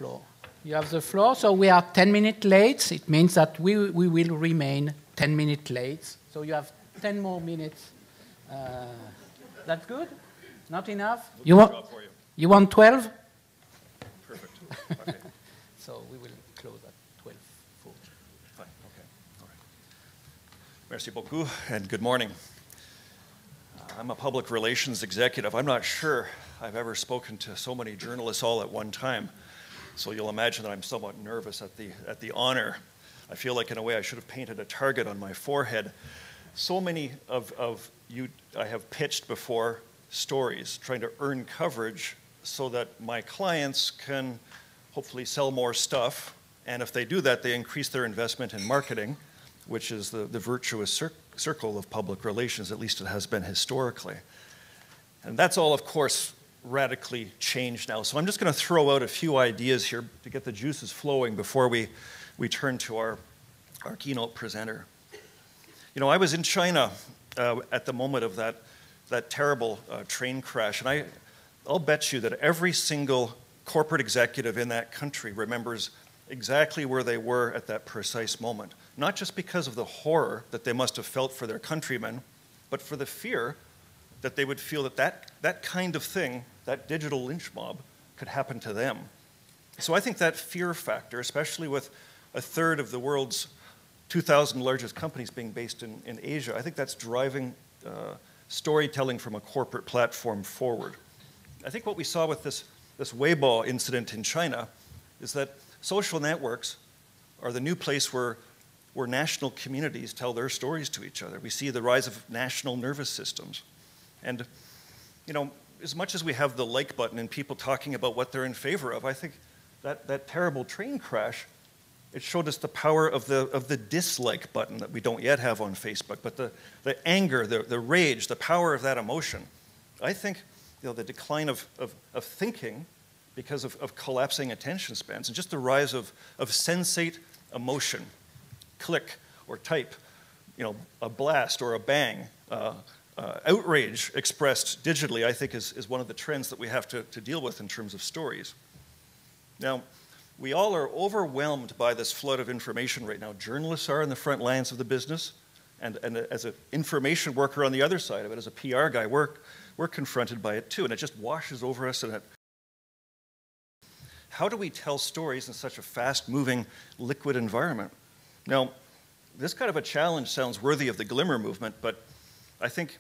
floor. You have the floor. So we are 10 minutes late. It means that we will remain 10 minutes late. So you have 10 more minutes. That's good? Not enough? You want 12? Perfect. Okay. So we will close at 12:40. Fine. Okay. All right. Merci beaucoup, and good morning. I'm a public relations executive. I'm not sure I've ever spoken to so many journalists all at one time. So you'll imagine that I'm somewhat nervous at the honor. I feel like in a way I should have painted a target on my forehead. So many of you I have pitched before stories, trying to earn coverage so that my clients can hopefully sell more stuff. And if they do that, they increase their investment in marketing, which is the virtuous circle of public relations, at least it has been historically. And that's all, of course, radically changed now. So I'm just going to throw out a few ideas here to get the juices flowing before we turn to our keynote presenter. You know, I was in China at the moment of that terrible train crash, and I'll bet you that every single corporate executive in that country remembers exactly where they were at that precise moment. Not just because of the horror that they must have felt for their countrymen, but for the fear that they would feel that kind of thing, that digital lynch mob, could happen to them. So I think that fear factor, especially with a third of the world's 2,000 largest companies being based in Asia, I think that's driving storytelling from a corporate platform forward. I think what we saw with this Weibo incident in China is that social networks are the new place where national communities tell their stories to each other. We see the rise of national nervous systems. And, you know, as much as we have the like button and people talking about what they're in favor of, I think that terrible train crash, it showed us the power of the dislike button that we don't yet have on Facebook. But the anger, the rage, the power of that emotion, I think, you know, the decline of thinking because of collapsing attention spans and just the rise of sensate emotion, click or type, you know, a blast or a bang, outrage expressed digitally, I think is one of the trends that we have to deal with in terms of stories. Now, we all are overwhelmed by this flood of information right now. Journalists are in the front lines of the business, and as an information worker on the other side of it, as a PR guy, we're confronted by it too, and it just washes over us. And how do we tell stories in such a fast-moving, liquid environment? Now, this kind of a challenge sounds worthy of the Glimmer movement, but I think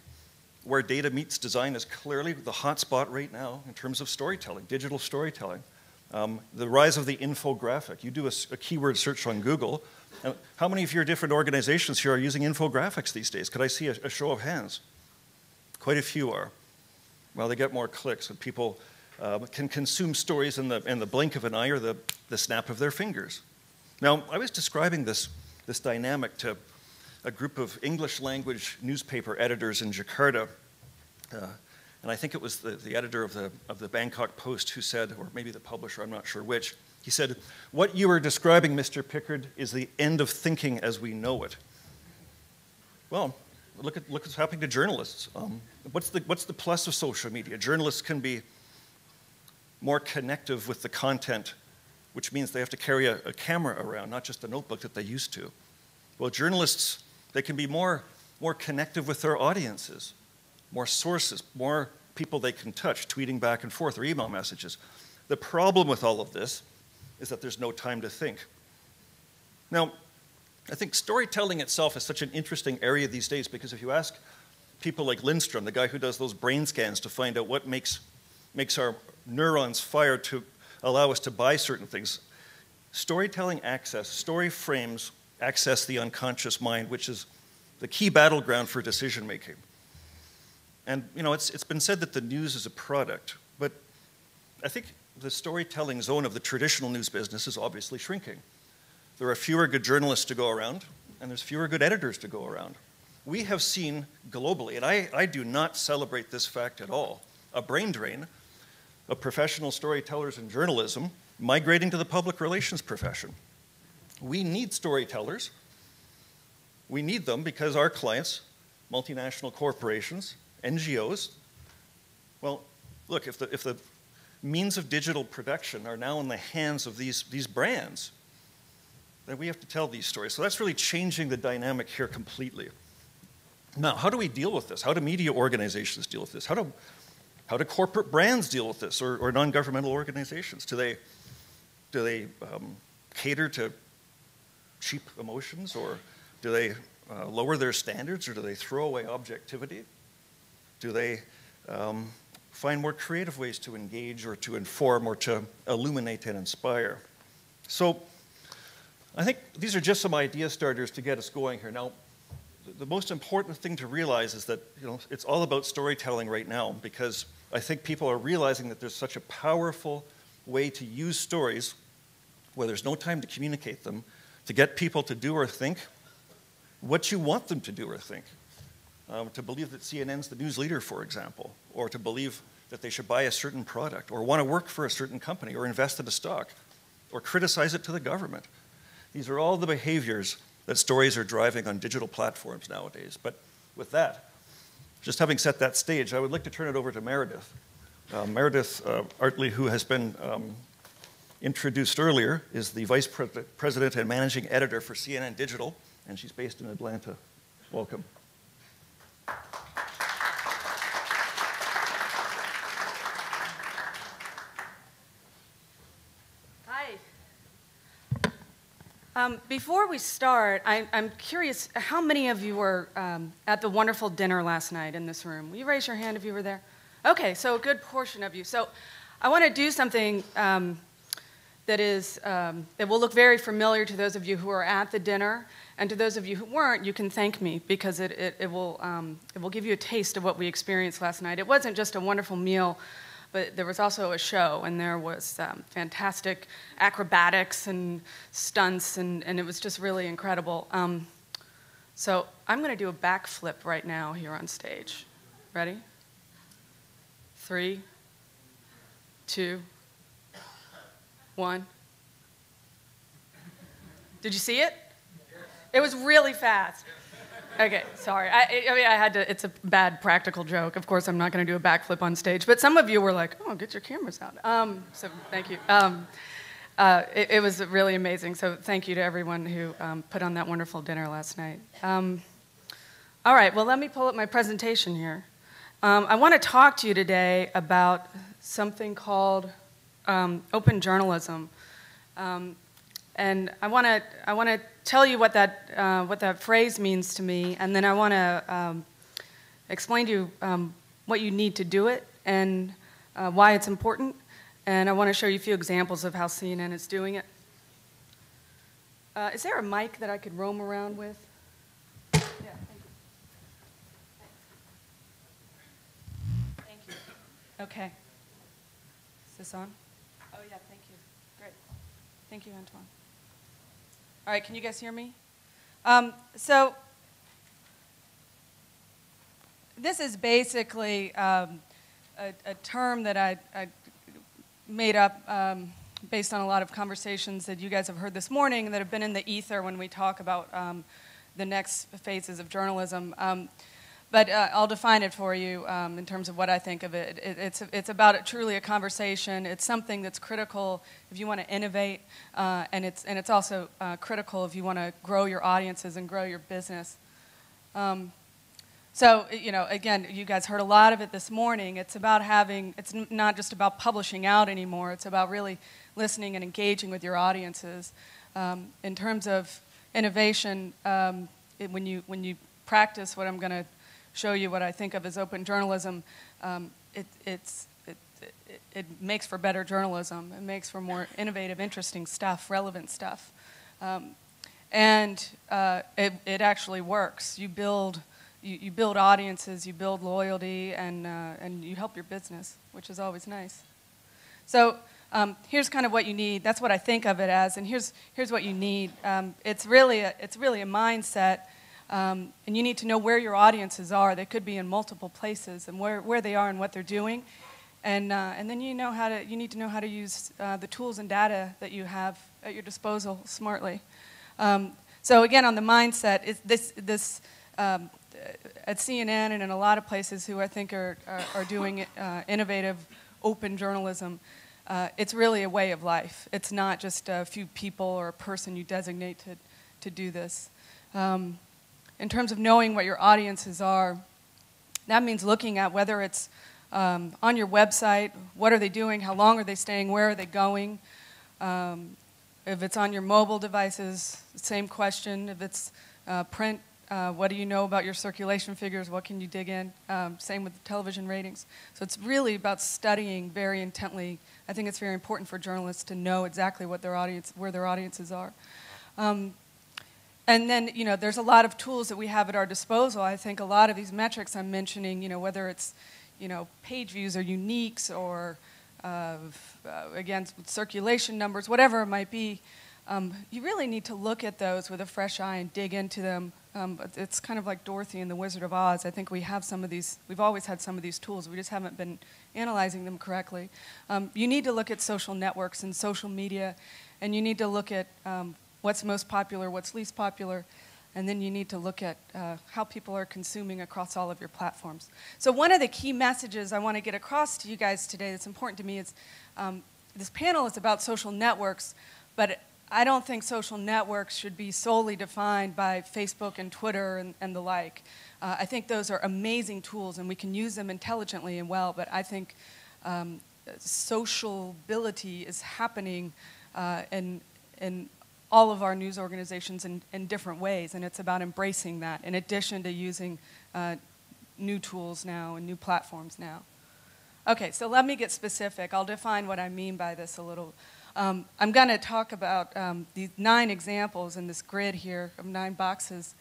where data meets design is clearly the hot spot right now in terms of storytelling, digital storytelling. The rise of the infographic. You do a keyword search on Google. And how many of your different organizations here are using infographics these days? Could I see a show of hands? Quite a few are. Well, they get more clicks, and people can consume stories in the blink of an eye or the snap of their fingers. Now, I was describing this dynamic to a group of English language newspaper editors in Jakarta. And I think it was the editor of the Bangkok Post who said, or maybe the publisher, I'm not sure which, he said, "What you are describing, Mr. Pickard, is the end of thinking as we know it." Well, look what's happening to journalists. What's the plus of social media? Journalists can be more connective with the content, which means they have to carry a camera around, not just a notebook that they used to. Well, journalists, they can be more connective with their audiences, more sources, more people they can touch, tweeting back and forth or email messages. The problem with all of this is that there's no time to think. Now, I think storytelling itself is such an interesting area these days because if you ask people like Lindstrom, the guy who does those brain scans to find out what makes our neurons fire to allow us to buy certain things, storytelling access, story frames access the unconscious mind, which is the key battleground for decision making. And you know, it's been said that the news is a product, but I think the storytelling zone of the traditional news business is obviously shrinking. There are fewer good journalists to go around, and there's fewer good editors to go around. We have seen globally, and I do not celebrate this fact at all, a brain drain of professional storytellers in journalism migrating to the public relations profession. We need storytellers. We need them because our clients, multinational corporations, NGOs, well, look, if means of digital production are now in the hands of these brands, then we have to tell these stories. So that's really changing the dynamic here completely. Now, how do we deal with this? How do media organizations deal with this? How do corporate brands deal with this, or non-governmental organizations? Do they cater to cheap emotions, or do they lower their standards, or do they throw away objectivity? Do they find more creative ways to engage or to inform or to illuminate and inspire? So I think these are just some idea starters to get us going here. Now, the most important thing to realize is that it's all about storytelling right now, because I think people are realizing that there's such a powerful way to use stories where there's no time to communicate them, to get people to do or think what you want them to do or think. To believe that CNN's the news leader, for example, or to believe that they should buy a certain product, or want to work for a certain company, or invest in a stock, or criticize it to the government. These are all the behaviors that stories are driving on digital platforms nowadays. But with that, just having set that stage, I would like to turn it over to Meredith. Meredith Artley, who has been introduced earlier, is the Vice President and Managing Editor for CNN Digital, and she's based in Atlanta. Welcome. Before we start, I'm curious, how many of you were at the wonderful dinner last night in this room? Will you raise your hand if you were there? Okay, so a good portion of you. So I want to do something that will look very familiar to those of you who are at the dinner, and to those of you who weren't, you can thank me, because it will give you a taste of what we experienced last night. It wasn't just a wonderful meal, but there was also a show, and there was fantastic acrobatics and stunts, and it was just really incredible. So I'm going to do a backflip right now here on stage. Ready? 3, 2, 1. Did you see it? It was really fast. Okay, sorry. I mean, I had to. It's a bad practical joke. Of course, I'm not going to do a backflip on stage. But some of you were like, "Oh, get your cameras out." So thank you. It was really amazing. So thank you to everyone who put on that wonderful dinner last night. All right. Well, let me pull up my presentation here. I want to talk to you today about something called open journalism. And I want to tell you what that phrase means to me, and then I want to explain to you what you need to do it and why it's important. And I want to show you a few examples of how CNN is doing it. Is there a mic that I could roam around with? Yeah, thank you. Thank you. Okay. Is this on? Oh yeah, thank you. Great. Thank you, Antoine. All right, can you guys hear me? So this is basically a term that I made up based on a lot of conversations that you guys have heard this morning that have been in the ether when we talk about the next phases of journalism. But I'll define it for you in terms of what I think of it. It's about truly a conversation. It's something that's critical if you want to innovate, and it's also critical if you want to grow your audiences and grow your business. So, again, you guys heard a lot of it this morning. It's not just about publishing out anymore. It's about really listening and engaging with your audiences. In terms of innovation, when you practice what I'm going to show you, what I think of as open journalism, it makes for better journalism. It makes for more innovative, interesting stuff, relevant stuff. And it actually works. You build audiences, you build loyalty, and you help your business, which is always nice. So here's kind of what you need. That's what I think of it as, and here's what you need. It's really a mindset. And you need to know where your audiences are. They could be in multiple places, and where they are and what they're doing. And then you need to know how to use the tools and data that you have at your disposal smartly. So again, on the mindset, this at CNN and in a lot of places who I think are doing innovative open journalism, it's really a way of life. It's not just a few people or a person you designate to do this. In terms of knowing what your audiences are, that means looking at whether it's on your website, what are they doing, how long are they staying, where are they going. If it's on your mobile devices, same question. If it's print, what do you know about your circulation figures, what can you dig in? Same with the television ratings. So it's really about studying very intently. I think it's very important for journalists to know exactly what where their audiences are. And then, there's a lot of tools that we have at our disposal. I think a lot of these metrics I'm mentioning, whether it's, page views or uniques or, again, circulation numbers, whatever it might be, you really need to look at those with a fresh eye and dig into them. It's kind of like Dorothy and the Wizard of Oz. I think we have some of these, we've always had some of these tools. We just haven't been analyzing them correctly. You need to look at social networks and social media, and you need to look at what's most popular, what's least popular, and then you need to look at how people are consuming across all of your platforms. So one of the key messages I want to get across to you guys today that's important to me is this panel is about social networks, but I don't think social networks should be solely defined by Facebook and Twitter and the like. I think those are amazing tools, and we can use them intelligently and well, but I think sociability is happening in all of our news organizations in different ways, and it's about embracing that in addition to using new tools now and new platforms now. Okay, so let me get specific. I'll define what I mean by this a little. I'm going to talk about these 9 examples in this grid here of 9 boxes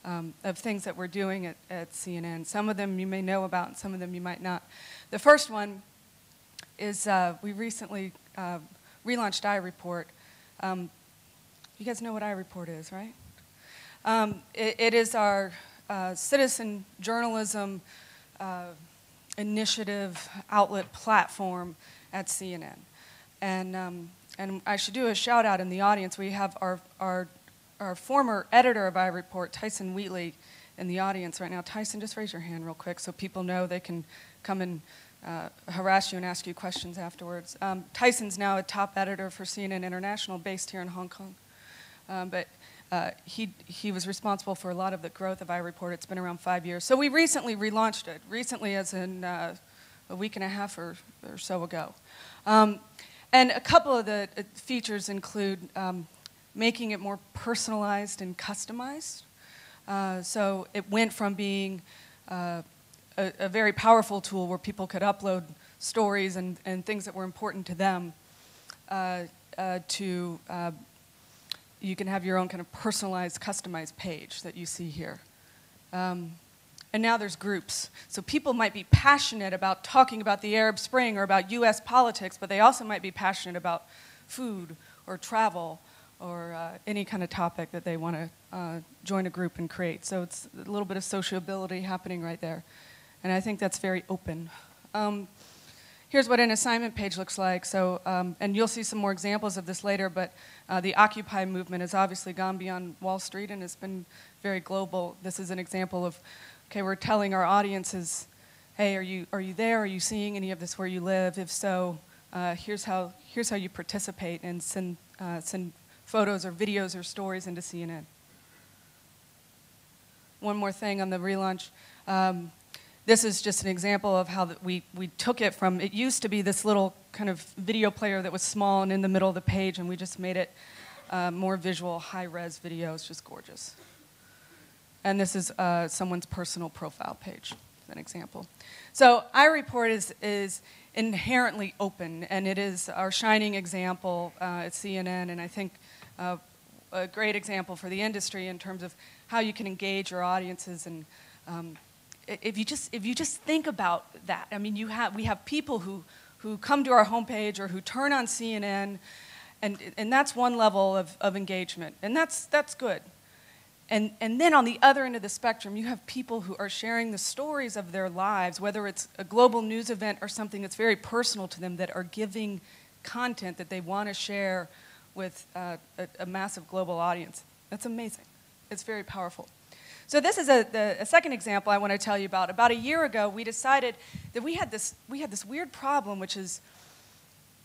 of things that we're doing at CNN. Some of them you may know about, and some of them you might not. The first one is we recently relaunched iReport. You guys know what iReport is, right? It is our citizen journalism initiative outlet platform at CNN. And I should do a shout out in the audience. We have our former editor of iReport, Tyson Wheatley, in the audience right now. Tyson, just raise your hand real quick so people know they can come and harass you and ask you questions afterwards. Tyson's now a top editor for CNN International, based here in Hong Kong. But he was responsible for a lot of the growth of iReport. It's been around 5 years. So we recently relaunched it, recently as in a week and a half or so ago. And a couple of the features include making it more personalized and customized. So it went from being a very powerful tool where people could upload stories and things that were important to them to you can have your own kind of personalized, customized page that you see here. And now there's groups. So people might be passionate about talking about the Arab Spring or about U.S. politics, but they also might be passionate about food or travel or any kind of topic that they want to join a group and create. So it's a little bit of sociability happening right there. And I think that's very open. Here's what an assignment page looks like. So, and you'll see some more examples of this later, but the Occupy movement has obviously gone beyond Wall Street and has been very global. This is an example of, okay, we're telling our audiences, hey, are you there? Are you seeing any of this where you live? If so, here's how you participate and send photos or videos or stories into CNN. One more thing on the relaunch. This is just an example of how we took it from, it used to be this little kind of video player that was small and in the middle of the page, and we just made it more visual, high-res video. It's just gorgeous. And this is someone's personal profile page, an example. So iReport is inherently open, and it is our shining example at CNN, and I think a great example for the industry in terms of how you can engage your audiences. And if you just think about that, I mean, we have people who come to our homepage or who turn on CNN, and that's one level of engagement, and that's good. And then on the other end of the spectrum, you have people who are sharing the stories of their lives, whether it's a global news event or something that's very personal to them, that are giving content that they want to share with a massive global audience. That's amazing. It's very powerful. So this is a second example I want to tell you about. About a year ago, we decided that we had this weird problem, which is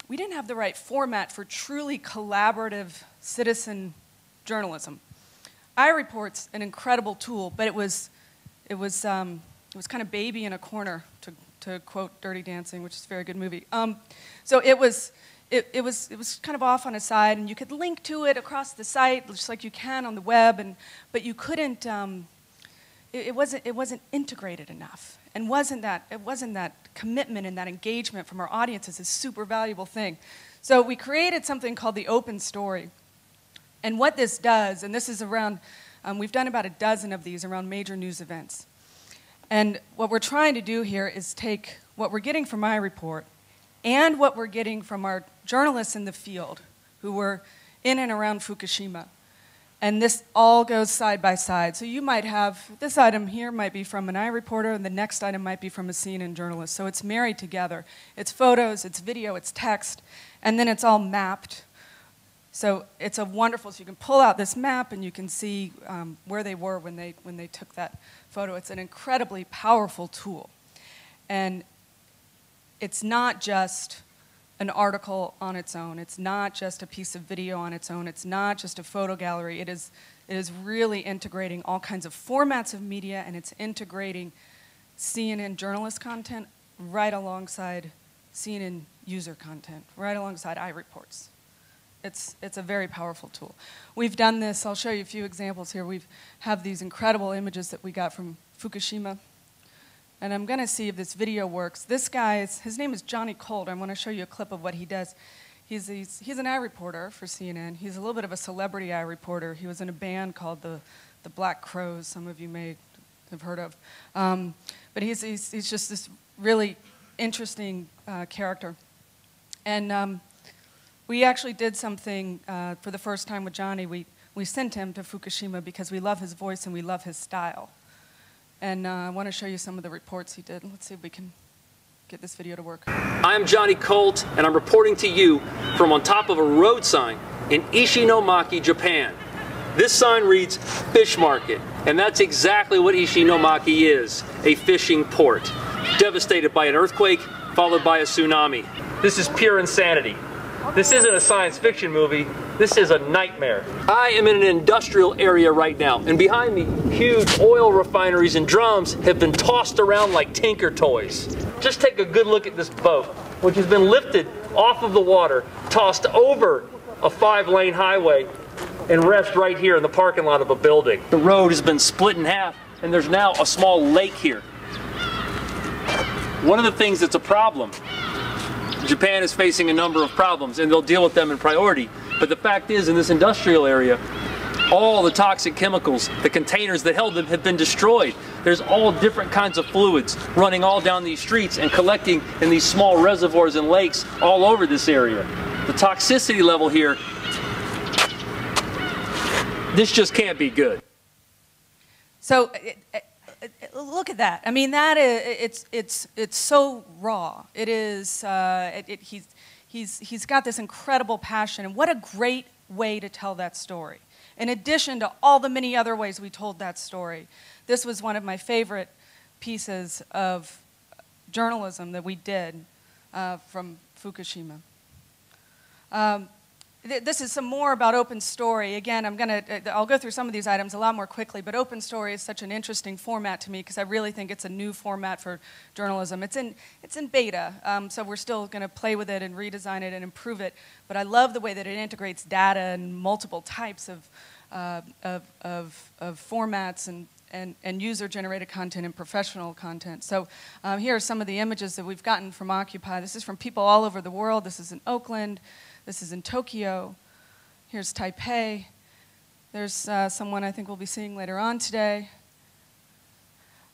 we didn't have the right format for truly collaborative citizen journalism. iReport's an incredible tool, but it was kind of baby in a corner, to quote Dirty Dancing, which is a very good movie. So it was kind of off on a side, and you could link to it across the site, just like you can on the web, but you couldn't. It wasn't integrated enough, and it wasn't that commitment and that engagement from our audiences is a super valuable thing. So we created something called the Open Story, and what this does, and this is around, we've done about a dozen of these around major news events, and what we're trying to do here is take what we're getting from iReport and what we're getting from our journalists in the field who were in and around Fukushima. And this all goes side by side. So you might have, this item here might be from an iReporter, and the next item might be from a CNN journalist. So it's married together. It's photos, it's video, it's text, and then it's all mapped. So it's a wonderful, so you can pull out this map and you can see where they were when they took that photo. It's an incredibly powerful tool. And it's not just an article on its own. It's not just a piece of video on its own. It's not just a photo gallery. It is really integrating all kinds of formats of media, and it's integrating CNN journalist content right alongside CNN user content, right alongside iReports. It's a very powerful tool. We've done this. I'll show you a few examples here. We have these incredible images that we got from Fukushima. And I'm going to see if this video works. This guy, his name is Johnny Colt. I want to show you a clip of what he does. He's an iReporter for CNN. He's a little bit of a celebrity iReporter. He was in a band called the Black Crows, some of you may have heard of. But he's just this really interesting character. And we actually did something for the first time with Johnny. We sent him to Fukushima because we love his voice and we love his style. And I want to show you some of the reports he did. Let's see if we can get this video to work. I'm Johnny Colt, and I'm reporting to you from on top of a road sign in Ishinomaki, Japan. This sign reads, Fish Market, and that's exactly what Ishinomaki is, a fishing port, devastated by an earthquake, followed by a tsunami. This is pure insanity. This isn't a science fiction movie, this is a nightmare. I am in an industrial area right now, and behind me, huge oil refineries and drums have been tossed around like tinker toys. Just take a good look at this boat, which has been lifted off of the water, tossed over a 5-lane highway, and rests right here in the parking lot of a building. The road has been split in half, and there's now a small lake here. One of the things that's a problem, Japan is facing a number of problems, and they'll deal with them in priority. But the fact is, in this industrial area, all the toxic chemicals, the containers that held them, have been destroyed. There's all different kinds of fluids running all down these streets and collecting in these small reservoirs and lakes all over this area. The toxicity level here, this just can't be good. So look at that. I mean, that is, it's so raw. It is. He's got this incredible passion, and what a great way to tell that story. In addition to all the many other ways we told that story, this was one of my favorite pieces of journalism that we did from Fukushima. This is some more about Open Story. Again, I'll go through some of these items a lot more quickly, but Open Story is such an interesting format to me because I really think it's a new format for journalism. It's in beta, so we're still going to play with it and redesign it and improve it, but I love the way that it integrates data and multiple types of formats and user-generated content and professional content. So here are some of the images that we've gotten from Occupy. This is from people all over the world. This is in Oakland. This is in Tokyo. Here's Taipei. There's someone I think we'll be seeing later on today.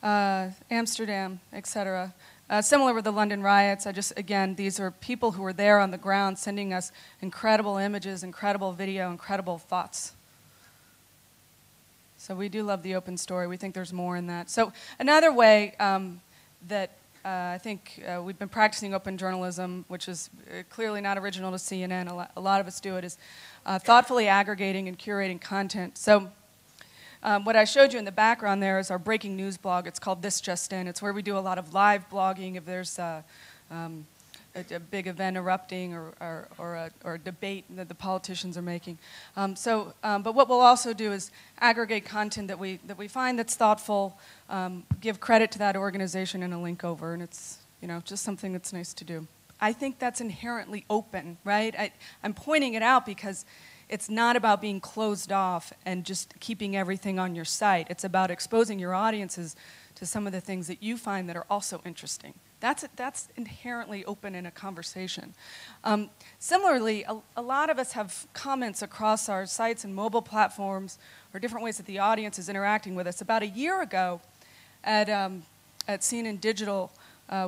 Amsterdam, etc. Similar with the London riots. Again, these are people who were there on the ground sending us incredible images, incredible video, incredible thoughts. So we do love the Open Story. We think there's more in that. So another way that I think we've been practicing open journalism, which is clearly not original to CNN. A lot of us do it, is thoughtfully aggregating and curating content. So What I showed you in the background there is our breaking news blog. It's called This Just In. It's where we do a lot of live blogging if there's a big event erupting or a debate that the politicians are making. But what we'll also do is aggregate content that we find that's thoughtful, give credit to that organization and a link over, and it's just something that's nice to do. I think that's inherently open, right? I'm pointing it out because it's not about being closed off and just keeping everything on your site. It's about exposing your audiences to some of the things that you find that are also interesting. That's inherently open in a conversation. Similarly, a lot of us have comments across our sites and mobile platforms or different ways that the audience is interacting with us. About a year ago at CNN Digital,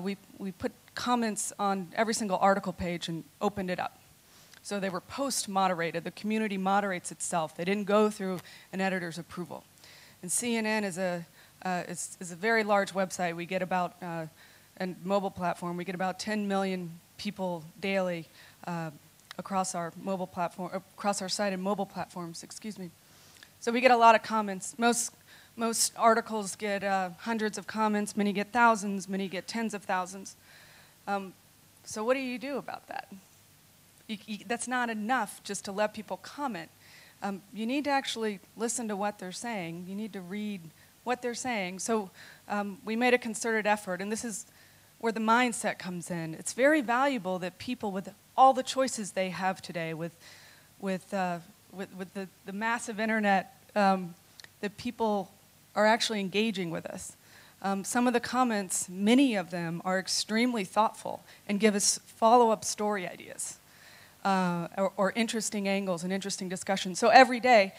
we put comments on every single article page and opened it up. So they were post-moderated. The community moderates itself. They didn't go through an editor's approval. And CNN is a very large website. We get about and mobile platform. We get about 10 million people daily across our mobile platform, across our site and mobile platforms. Excuse me. So we get a lot of comments. Most articles get hundreds of comments. Many get thousands. Many get tens of thousands. So what do you do about that? That's not enough just to let people comment. You need to actually listen to what they're saying. You need to read what they're saying. So we made a concerted effort, and this is where the mindset comes in. It's very valuable that people, with all the choices they have today, with the massive internet, that people are actually engaging with us. Some of the comments, many of them, are extremely thoughtful and give us follow-up story ideas or interesting angles and interesting discussions. So every day,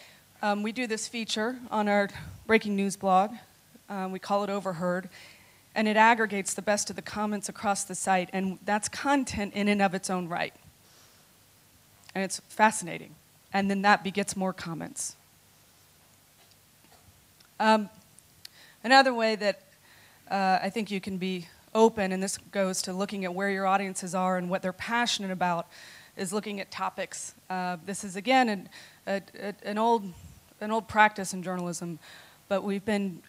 we do this feature on our breaking news blog. We call it Overheard. And it aggregates the best of the comments across the site, and that's content in and of its own right. And it's fascinating. And then that begets more comments. Another way that I think you can be open, and this goes to looking at where your audiences are and what they're passionate about, is looking at topics. This is, again, an old practice in journalism, but we've been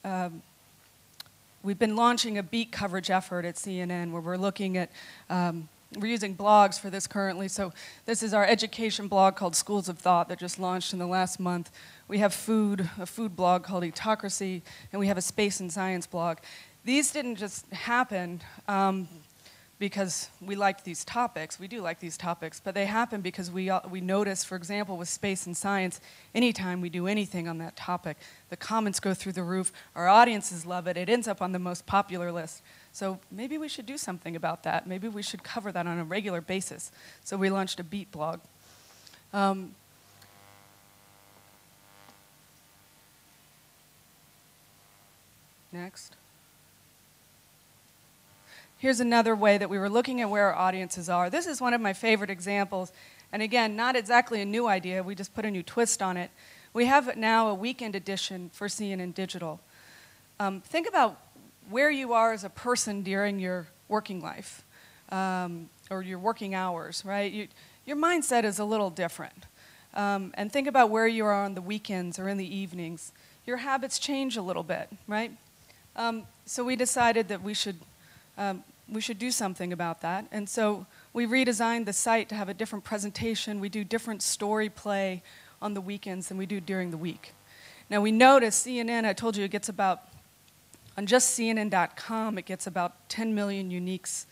launching a beat coverage effort at CNN where we're looking at, we're using blogs for this currently. So this is our education blog called Schools of Thought that just launched in the last month. We have a food blog called Etocracy, and we have a space and science blog. These didn't just happen because we liked these topics. We do like these topics, but they happen because we notice, for example, with space and science, anytime we do anything on that topic, the comments go through the roof. Our audiences love it. It ends up on the most popular list. So maybe we should do something about that. Maybe we should cover that on a regular basis. So we launched a beat blog. Next. Here's another way that we were looking at where our audiences are. This is one of my favorite examples. And again, not exactly a new idea. We just put a new twist on it. We have now a weekend edition for CNN Digital. Think about where you are as a person during your working life or your working hours, right? Your mindset is a little different. And think about where you are on the weekends or in the evenings. Your habits change a little bit, right? So we decided that we should do something about that. And so we redesigned the site to have a different presentation. We do different story play on the weekends than we do during the week. Now we notice CNN, I told you, it gets about, on just CNN.com, it gets about 10 million unique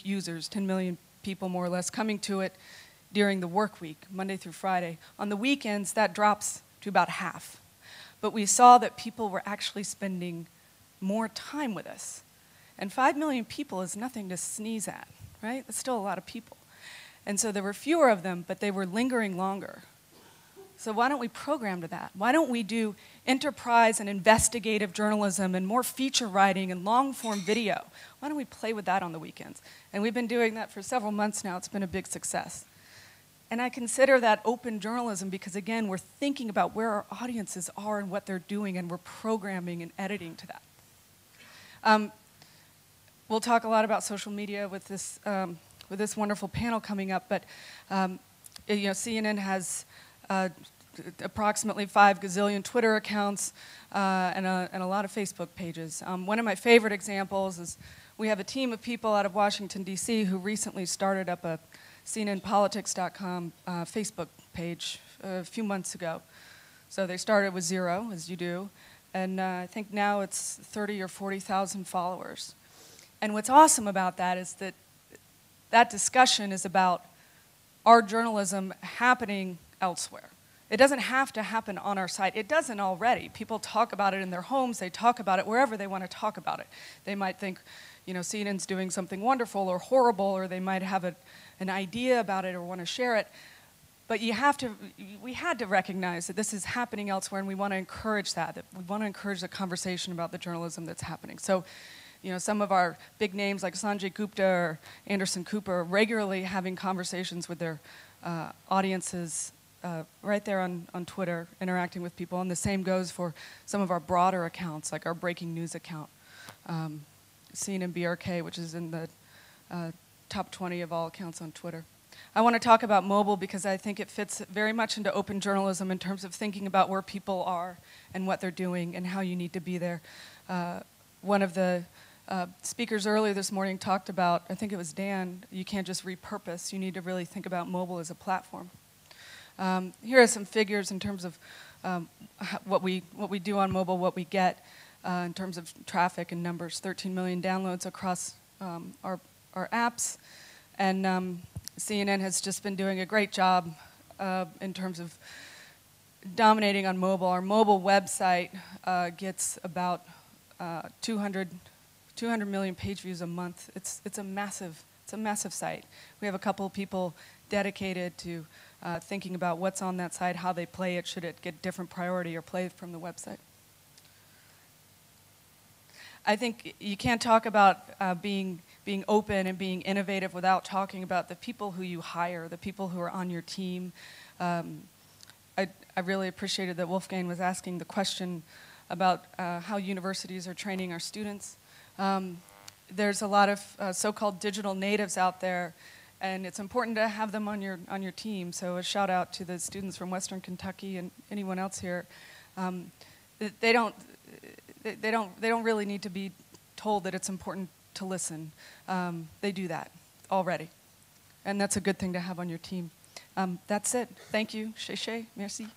users, 10 million people more or less coming to it during the work week, Monday through Friday. On the weekends, that drops to about half. But we saw that people were actually spending more time with us. And 5 million people is nothing to sneeze at, right? That's still a lot of people. And so there were fewer of them, but they were lingering longer. So why don't we program to that? Why don't we do enterprise and investigative journalism and more feature writing and long-form video? Why don't we play with that on the weekends? And we've been doing that for several months now. It's been a big success. And I consider that open journalism because, again, we're thinking about where our audiences are and what they're doing, and we're programming and editing to that. We'll talk a lot about social media with this wonderful panel coming up, but CNN has approximately 5 gazillion Twitter accounts, and a lot of Facebook pages. One of my favorite examples is we have a team of people out of Washington, D.C. who recently started up a CNNpolitics.com Facebook page a few months ago. So they started with 0, as you do, and I think now it's 30 or 40,000 followers. And what's awesome about that is that that discussion is about our journalism happening elsewhere. It doesn't have to happen on our site. It doesn't already. People talk about it in their homes. They talk about it wherever they want to talk about it. They might think, you know, CNN's doing something wonderful or horrible, or they might have an idea about it or want to share it. But we had to recognize that this is happening elsewhere, and we want to encourage that we want to encourage the conversation about the journalism that's happening. So, you know, some of our big names like Sanjay Gupta or Anderson Cooper are regularly having conversations with their audiences right there on Twitter, interacting with people. And the same goes for some of our broader accounts, like our breaking news account, CNN BRK, which is in the top 20 of all accounts on Twitter. I want to talk about mobile because I think it fits very much into open journalism in terms of thinking about where people are and what they're doing and how you need to be there. One of the speakers earlier this morning talked about, I think it was Dan, you can't just repurpose. You need to really think about mobile as a platform. Here are some figures in terms of what we do on mobile, what we get in terms of traffic and numbers. 13 million downloads across our apps, and CNN has just been doing a great job in terms of dominating on mobile. Our mobile website gets about 200 million page views a month. It's a massive site. We have a couple of people dedicated to thinking about what's on that site, how they play it, should it get different priority or play from the website. I think you can't talk about being open and being innovative without talking about the people who you hire, the people who are on your team. I really appreciated that Wolfgang was asking the question about how universities are training our students. There's a lot of so-called digital natives out there, and it's important to have them on your team. So a shout out to the students from Western Kentucky and anyone else here. They don't really need to be told that it's important to listen. They do that already, and that's a good thing to have on your team. That's it. Thank you. Shé, merci.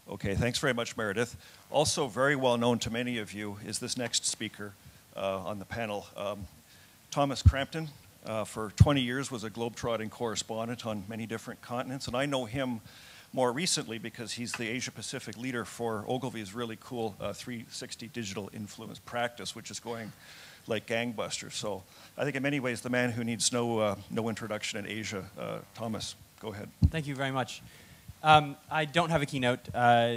Okay, thanks very much, Meredith. Also very well known to many of you is this next speaker on the panel. Thomas Crampton, for 20 years was a globetrotting correspondent on many different continents, and I know him more recently because he's the Asia-Pacific leader for Ogilvy's really cool 360 digital influence practice, which is going like gangbusters. So I think in many ways the man who needs no introduction in Asia. Thomas, go ahead. Thank you very much. I don't have a keynote,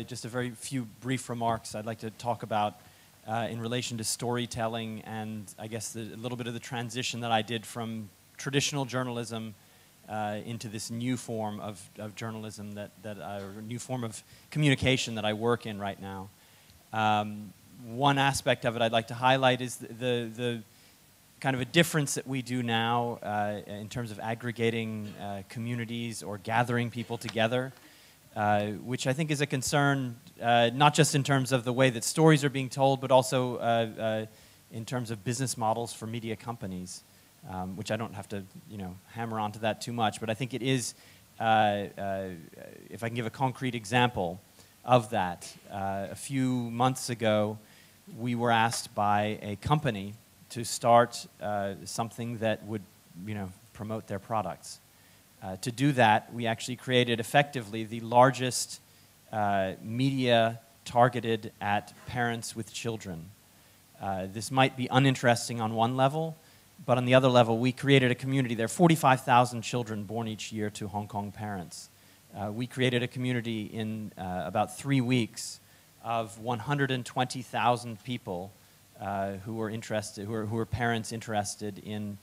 just a very few brief remarks I'd like to talk about in relation to storytelling and I guess a little bit of the transition that I did from traditional journalism into this new form of journalism or new form of communication that I work in right now. One aspect of it I'd like to highlight is the kind of a difference that we do now in terms of aggregating communities or gathering people together. Which I think is a concern, not just in terms of the way that stories are being told, but also in terms of business models for media companies, which I don't have to, hammer onto that too much. But I think it is, if I can give a concrete example of that, a few months ago, we were asked by a company to start something that would, promote their products. To do that, we actually created effectively the largest media targeted at parents with children. This might be uninteresting on one level, but on the other level, we created a community. There are 45,000 children born each year to Hong Kong parents. We created a community in about 3 weeks of 120,000 people who were interested, who are parents interested in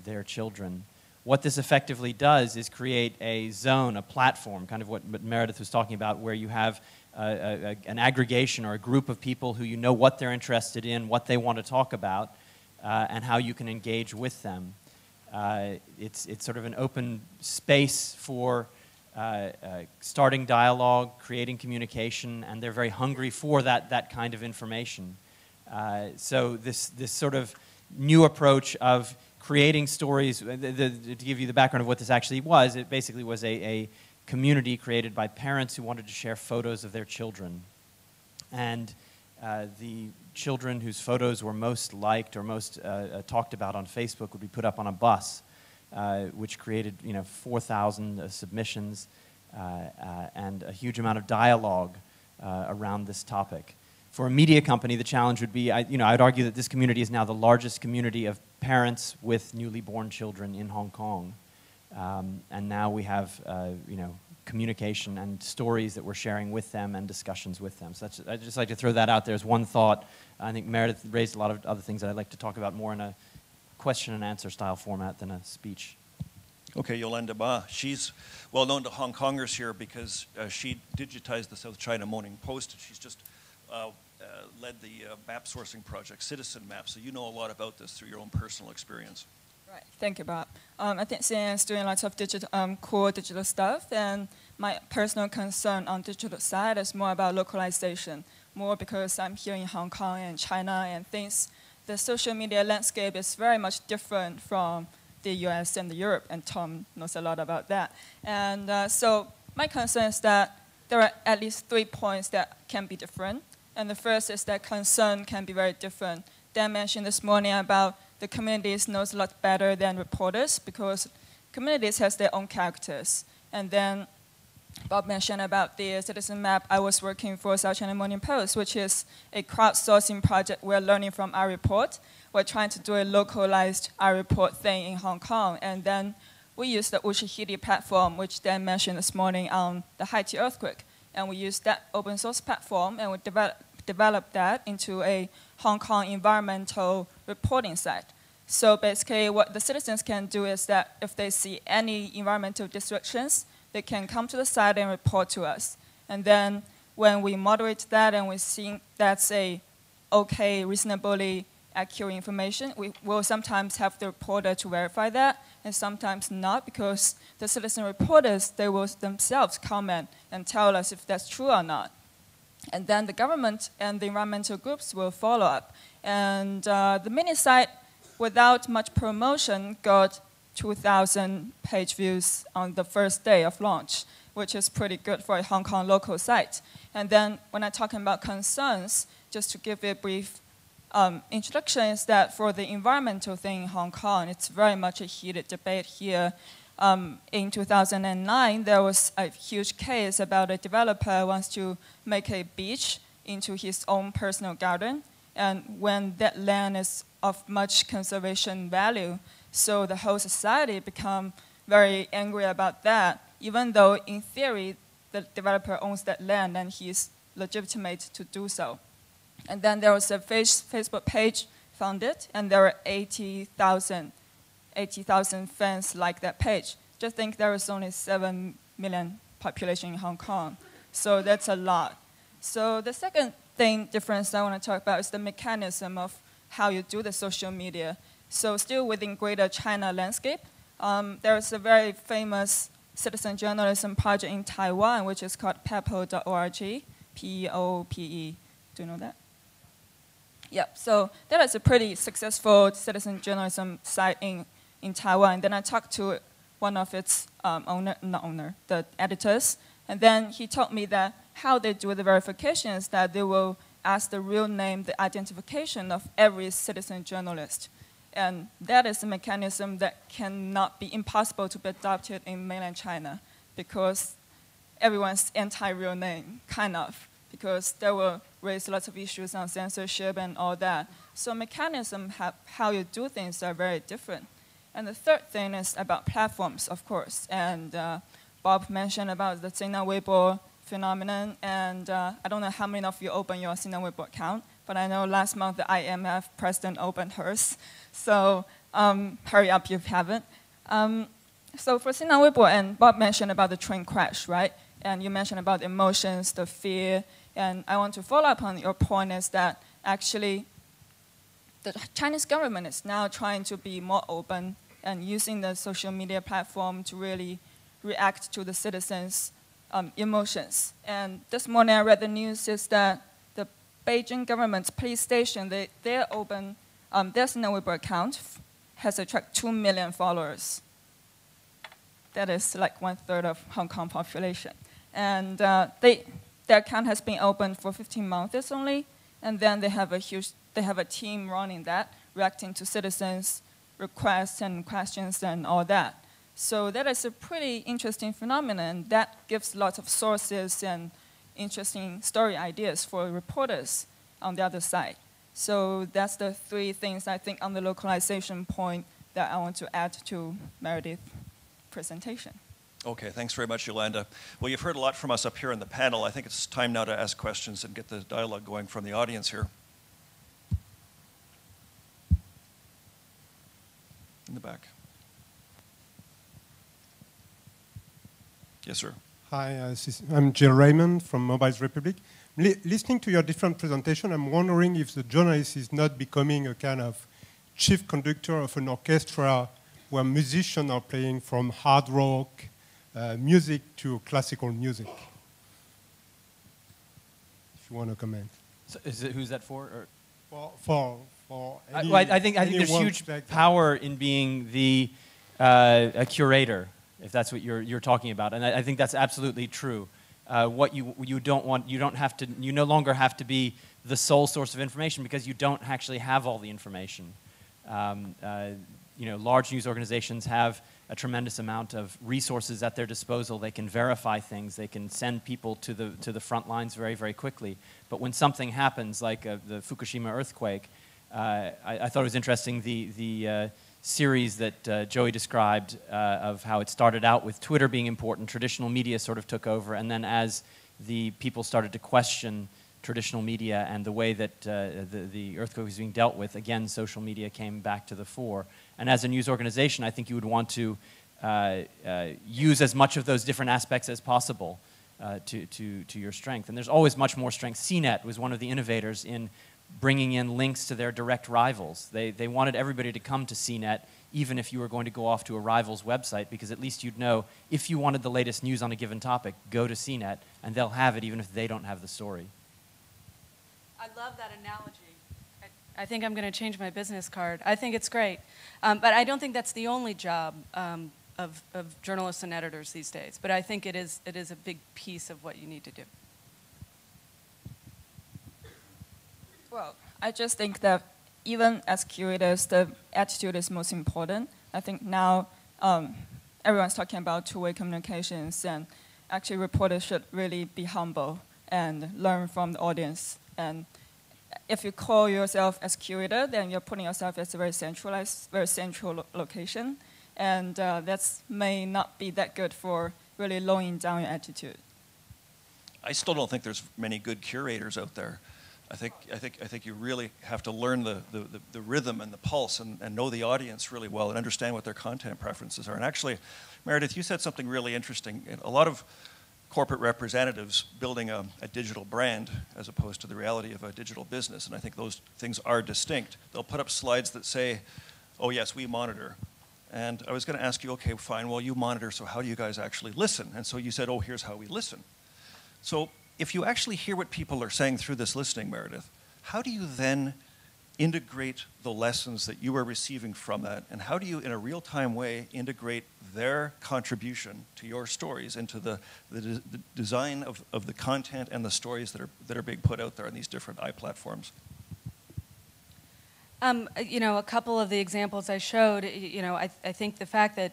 their children. What this effectively does is create a zone, a platform, kind of what Meredith was talking about, where you have an aggregation or a group of people who you know what they're interested in, what they want to talk about, and how you can engage with them. It's sort of an open space for starting dialogue, creating communication, and they're very hungry for that kind of information. So this sort of new approach of creating stories, to give you the background of what this actually was, it basically was a community created by parents who wanted to share photos of their children. And the children whose photos were most liked or most talked about on Facebook would be put up on a bus, which created 4,000 submissions and a huge amount of dialogue around this topic. For a media company, the challenge would be, I'd argue that this community is now the largest community of parents with newly born children in Hong Kong. And now we have, communication and stories that we're sharing with them and discussions with them. So I'd just like to throw that out there as one thought. I think Meredith raised a lot of other things that I'd like to talk about more in a question and answer style format than a speech. Okay, Yolanda Ma. She's well known to Hong Kongers here because she digitized the South China Morning Post, and she's just led the map sourcing project, Citizen Map. So you know a lot about this through your own personal experience. Right. Thank you, Bob. I think CNN's doing lots of cool digital stuff, and my personal concern on digital side is more about localization, more because I'm here in Hong Kong and China, and the social media landscape is very much different from the US and Europe, and Tom knows a lot about that. And so my concern is that there are at least 3 points that can be different. And the first is that concern can be very different. Dan mentioned this morning about the communities knows a lot better than reporters because communities has their own characters. And then Bob mentioned about the Citizen Map. I was working for South China Morning Post, which is a crowdsourcing project. We're learning from our report. We're trying to do a localized our report thing in Hong Kong. And then we use the Ushahidi platform, which Dan mentioned this morning on the Haiti earthquake. And we use that open source platform, and we developed that into a Hong Kong environmental reporting site. So basically what the citizens can do is that if they see any environmental restrictions, they can come to the site and report to us. And then when we moderate that and we see that's a okay, reasonably accurate information, we will sometimes have the reporter to verify that, and sometimes not, because the citizen reporters, they will themselves comment and tell us if that's true or not. And then the government and the environmental groups will follow up. And the mini site, without much promotion, got 2,000 page views on the first day of launch, which is pretty good for a Hong Kong local site. And then when I'm talking about concerns, just to give you a brief introduction, is that for the environmental thing in Hong Kong, it's very much a heated debate here. In 2009, there was a huge case about a developer who wants to make a beach into his own personal garden. And when that land is of much conservation value, so the whole society become very angry about that, even though in theory the developer owns that land and he's legitimate to do so. And then there was a Facebook page founded, and there were 80,000 fans like that page. Just think there is only 7 million population in Hong Kong. So that's a lot. So the second difference I want to talk about is the mechanism of how you do the social media. So still within Greater China landscape, there is a very famous citizen journalism project in Taiwan, which is called pepo.org, P-E-O-P-E. Do you know that? Yeah, so that is a pretty successful citizen journalism site in Taiwan. Then I talked to one of its the editors, and then he told me that how they do the verification is that they will ask the real name, the identification of every citizen journalist. And that is a mechanism that cannot be impossible to be adopted in mainland China because everyone's anti-real name, kind of, because they will raise lots of issues on censorship and all that. So mechanism, how you do things are very different. And the third thing is about platforms, of course. And Bob mentioned about the Sina Weibo phenomenon. And I don't know how many of you opened your Sina Weibo account, but I know last month the IMF president opened hers. So hurry up if you haven't. So for Sina Weibo, and Bob mentioned about the train crash, right? And you mentioned about emotions, the fear, and I want to follow up on your point is that actually the Chinese government is now trying to be more open and using the social media platform to really react to the citizens' emotions. And this morning I read the news is that the Beijing government's police station, they're open, their Sina Weibo account has attracted 2 million followers. That is like 1/3 of Hong Kong population. And their account has been open for 15 months only, and then they have a team running that, reacting to citizens' requests and questions and all that. So that is a pretty interesting phenomenon that gives lots of sources and interesting story ideas for reporters on the other side. So that's the 3 things I think on the localization point that I want to add to Meredith's presentation. Okay, thanks very much, Yolanda. Well, you've heard a lot from us up here in the panel. I think it's time now to ask questions and get the dialogue going from the audience here. In the back. Yes, sir. Hi, I'm Jill Raymond from Mobiles Republic. Listening to your different presentation, I'm wondering if the journalist is not becoming a kind of chief conductor of an orchestra where musicians are playing from hard rock music to classical music. If you want to comment. So who's that for? Or? For any, I think there's huge power in being a curator, if that's what you're talking about, and I think that's absolutely true. What you don't want, you no longer have to be the sole source of information because you don't actually have all the information. Large news organizations have a tremendous amount of resources at their disposal. They can verify things. They can send people to the front lines very, very quickly. But when something happens, like the Fukushima earthquake, I thought it was interesting the series that Joey described of how it started out with Twitter being important, traditional media sort of took over, and then as the people started to question traditional media and the way that the earthquake was being dealt with, again, social media came back to the fore. And as a news organization, I think you would want to use as much of those different aspects as possible to your strength. And there's always much more strength. CNET was one of the innovators in bringing in links to their direct rivals. They wanted everybody to come to CNET, even if you were going to go off to a rival's website, because at least you'd know if you wanted the latest news on a given topic, go to CNET, and they'll have it even if they don't have the story. I love that analogy. I think I'm going to change my business card. I think it's great. But I don't think that's the only job of journalists and editors these days. But I think it is a big piece of what you need to do. Well, I just think that even as curators, the attitude is most important. I think now everyone's talking about two-way communications, and actually reporters should really be humble and learn from the audience. And if you call yourself as curator, then you're putting yourself as a very centralized, very central location. And that may not be that good for really lowering down your attitude. I still don't think there's many good curators out there. I think you really have to learn the rhythm and the pulse and know the audience really well and understand what their content preferences are. And actually, Meredith, you said something really interesting. A lot of corporate representatives building a digital brand as opposed to the reality of a digital business, and I think those things are distinct. They'll put up slides that say, oh yes, we monitor. And I was going to ask you, okay, fine, well you monitor, so how do you guys actually listen? And so you said, oh, here's how we listen. So if you actually hear what people are saying through this listening, Meredith, how do you then integrate the lessons that you are receiving from that, and how do you, in a real-time way, integrate their contribution to your stories into the design of the content and the stories that are being put out there on these different platforms? A couple of the examples I showed, I think the fact that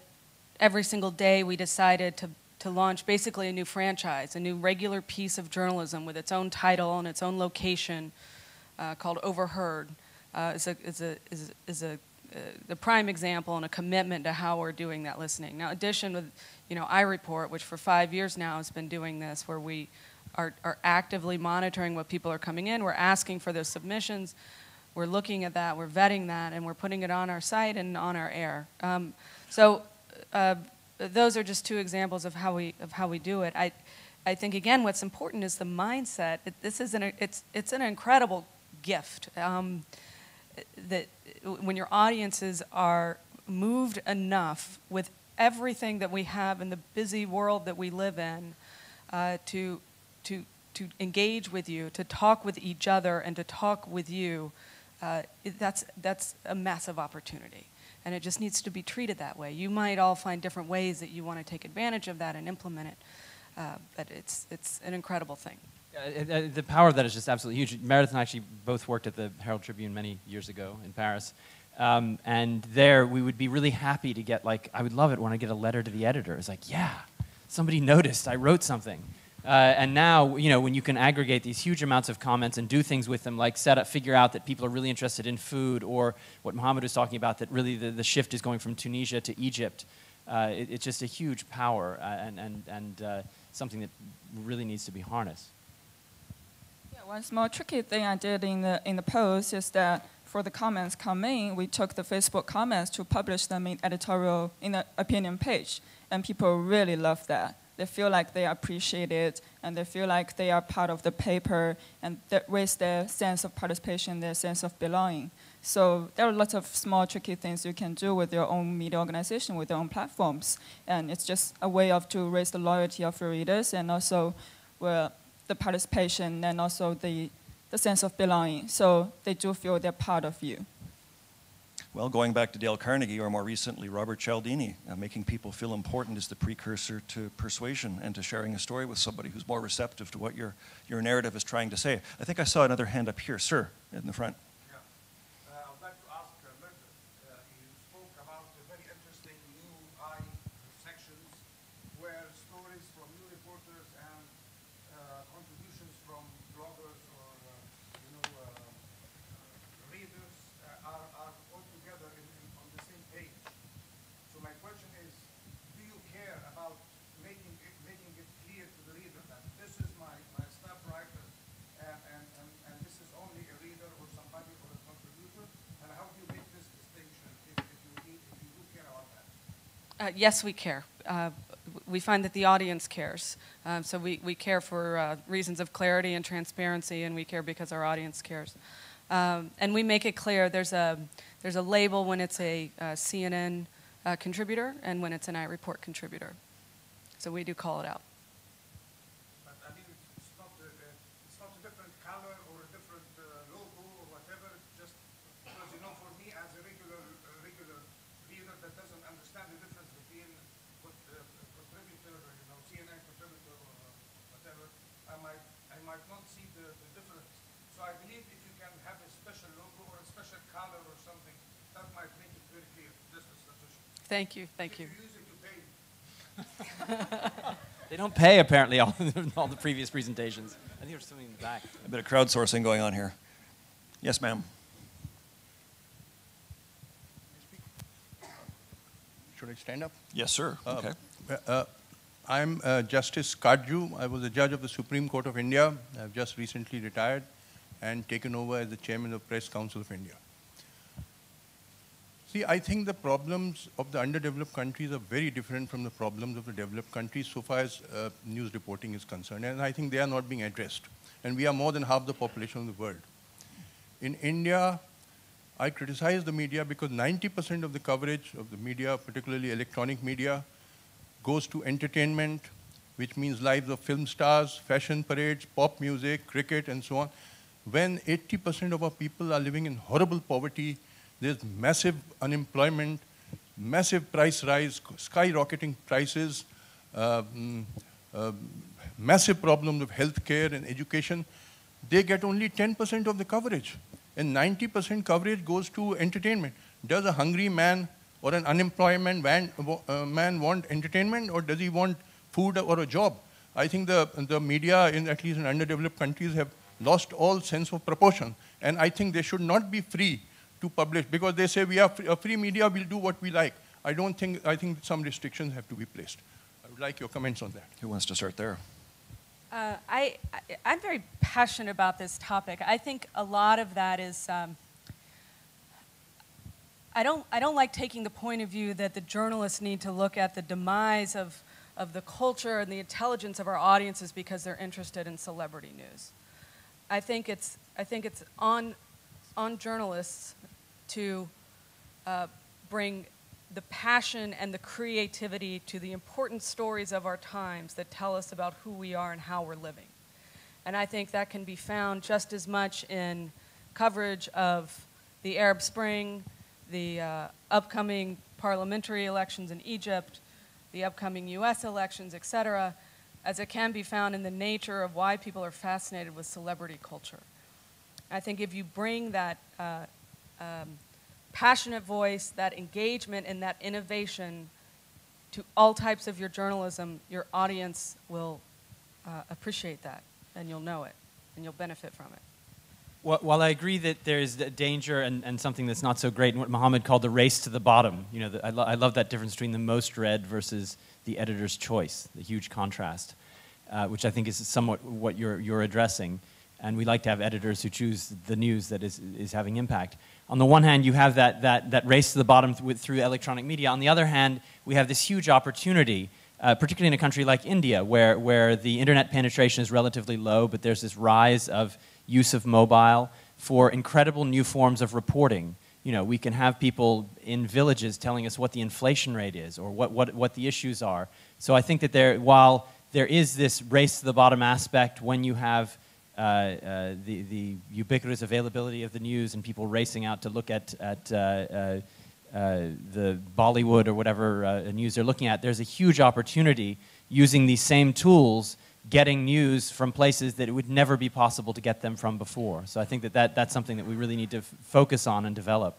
every single day we decided to launch basically a new franchise, a new regular piece of journalism with its own title and its own location called Overheard, is the prime example and a commitment to how we're doing that listening. Now, in addition with, iReport, which for 5 years now has been doing this, where we are actively monitoring what people are coming in. We're asking for those submissions. We're looking at that. We're vetting that, and we're putting it on our site and on our air. Those are just two examples of how we do it. I think, again, what's important is the mindset. It's an incredible gift that when your audiences are moved enough with everything that we have in the busy world that we live in to engage with you, to talk with each other, and to talk with you, that's a massive opportunity. And it just needs to be treated that way. You might all find different ways that you want to take advantage of that and implement it, but it's an incredible thing. The power of that is just absolutely huge. Meredith and I actually both worked at the Herald Tribune many years ago in Paris. And there we would be really happy to get, like, I would love it when I get a letter to the editor. It's like, yeah, somebody noticed, I wrote something. And now, you know, when you can aggregate these huge amounts of comments and do things with them, like figure out that people are really interested in food, or what Mohammed was talking about, that really the shift is going from Tunisia to Egypt, it's just a huge power and something that really needs to be harnessed. Yeah, one small tricky thing I did in the post is that for the comments coming, we took the Facebook comments to publish them in the opinion page, and people really love that. They feel like they are appreciated, and they feel like they are part of the paper, and that raise their sense of participation, their sense of belonging. So there are lots of small, tricky things you can do with your own media organization, with your own platforms, and it's just a way to raise the loyalty of your readers, and also the participation, and also the sense of belonging. So they do feel they're part of you. Well, going back to Dale Carnegie, or more recently Robert Cialdini, making people feel important is the precursor to persuasion and to sharing a story with somebody who's more receptive to what your narrative is trying to say. I think I saw another hand up here. Sir, in the front. Yeah. I would like to ask Meredith, you spoke about the very interesting new eye sections where stories from new reporters and contributions from bloggers or readers are all together on the same page. So my question is, do you care about making it clear to the reader that this is my staff writer and this is only a reader or somebody or a contributor? And how do you make this distinction if you do care about that? Yes, we care. We find that the audience cares. So we care for reasons of clarity and transparency, and we care because our audience cares. And we make it clear there's a label when it's a CNN contributor and when it's an iReport contributor. So we do call it out. But I mean, it's not a different color or a different logo or whatever. Just because, for me as a regular reader that doesn't understand the difference between contributor, CNN contributor or whatever, I might not see the difference. So I believe if you can have a special logo or a special color or something, that might make it very clear. This is sufficient. Thank you, thank you. If you use it, you pay. They don't pay, apparently, all the previous presentations. I think there's something in the back. A bit of crowdsourcing going on here. Yes, ma'am. Should I stand up? Yes, sir. Okay. I'm Justice Kadju. I was a judge of the Supreme Court of India. I've just recently retired and taken over as the chairman of the Press Council of India. See, I think the problems of the underdeveloped countries are very different from the problems of the developed countries so far as news reporting is concerned, and I think they are not being addressed. And we are more than half the population of the world. In India, I criticize the media because 90% of the coverage of the media, particularly electronic media, goes to entertainment, which means lives of film stars, fashion parades, pop music, cricket, and so on. When 80% of our people are living in horrible poverty, there's massive unemployment, massive price rise, skyrocketing prices, massive problems of healthcare and education, they get only 10% of the coverage. And 90% coverage goes to entertainment. Does a hungry man or an unemployed man want entertainment, or does he want food or a job? I think the media, at least in underdeveloped countries, have lost all sense of proportion. And I think they should not be free to publish, because they say we are a free media, we'll do what we like. I think some restrictions have to be placed. I would like your comments on that. Who wants to start there? I'm very passionate about this topic. I think a lot of that is, I don't like taking the point of view that the journalists need to look at the demise of of the culture and the intelligence of our audiences because they're interested in celebrity news. I think it's on journalists to bring the passion and the creativity to the important stories of our times that tell us about who we are and how we're living. And I think that can be found just as much in coverage of the Arab Spring, the upcoming parliamentary elections in Egypt, the upcoming US elections, etc., as it can be found in the nature of why people are fascinated with celebrity culture. I think if you bring that passionate voice, that engagement, and that innovation to all types of your journalism, your audience will appreciate that, and you'll know it, and you'll benefit from it. While I agree that there's a danger and something that's not so great in what Mohammed called the race to the bottom, you know, I love that difference between the most read versus the editor's choice, the huge contrast, which I think is somewhat what you're addressing. And we like to have editors who choose the news that is having impact. On the one hand, you have that race to the bottom through electronic media. On the other hand, we have this huge opportunity, particularly in a country like India, where the internet penetration is relatively low, but there's this rise of use of mobile for incredible new forms of reporting. You know, we can have people in villages telling us what the inflation rate is or what the issues are. So I think that while there is this race to the bottom aspect when you have the ubiquitous availability of the news and people racing out to look at the Bollywood or whatever news they're looking at, there's a huge opportunity using these same tools, getting news from places that it would never be possible to get them from before. So I think that's something that we really need to focus on and develop.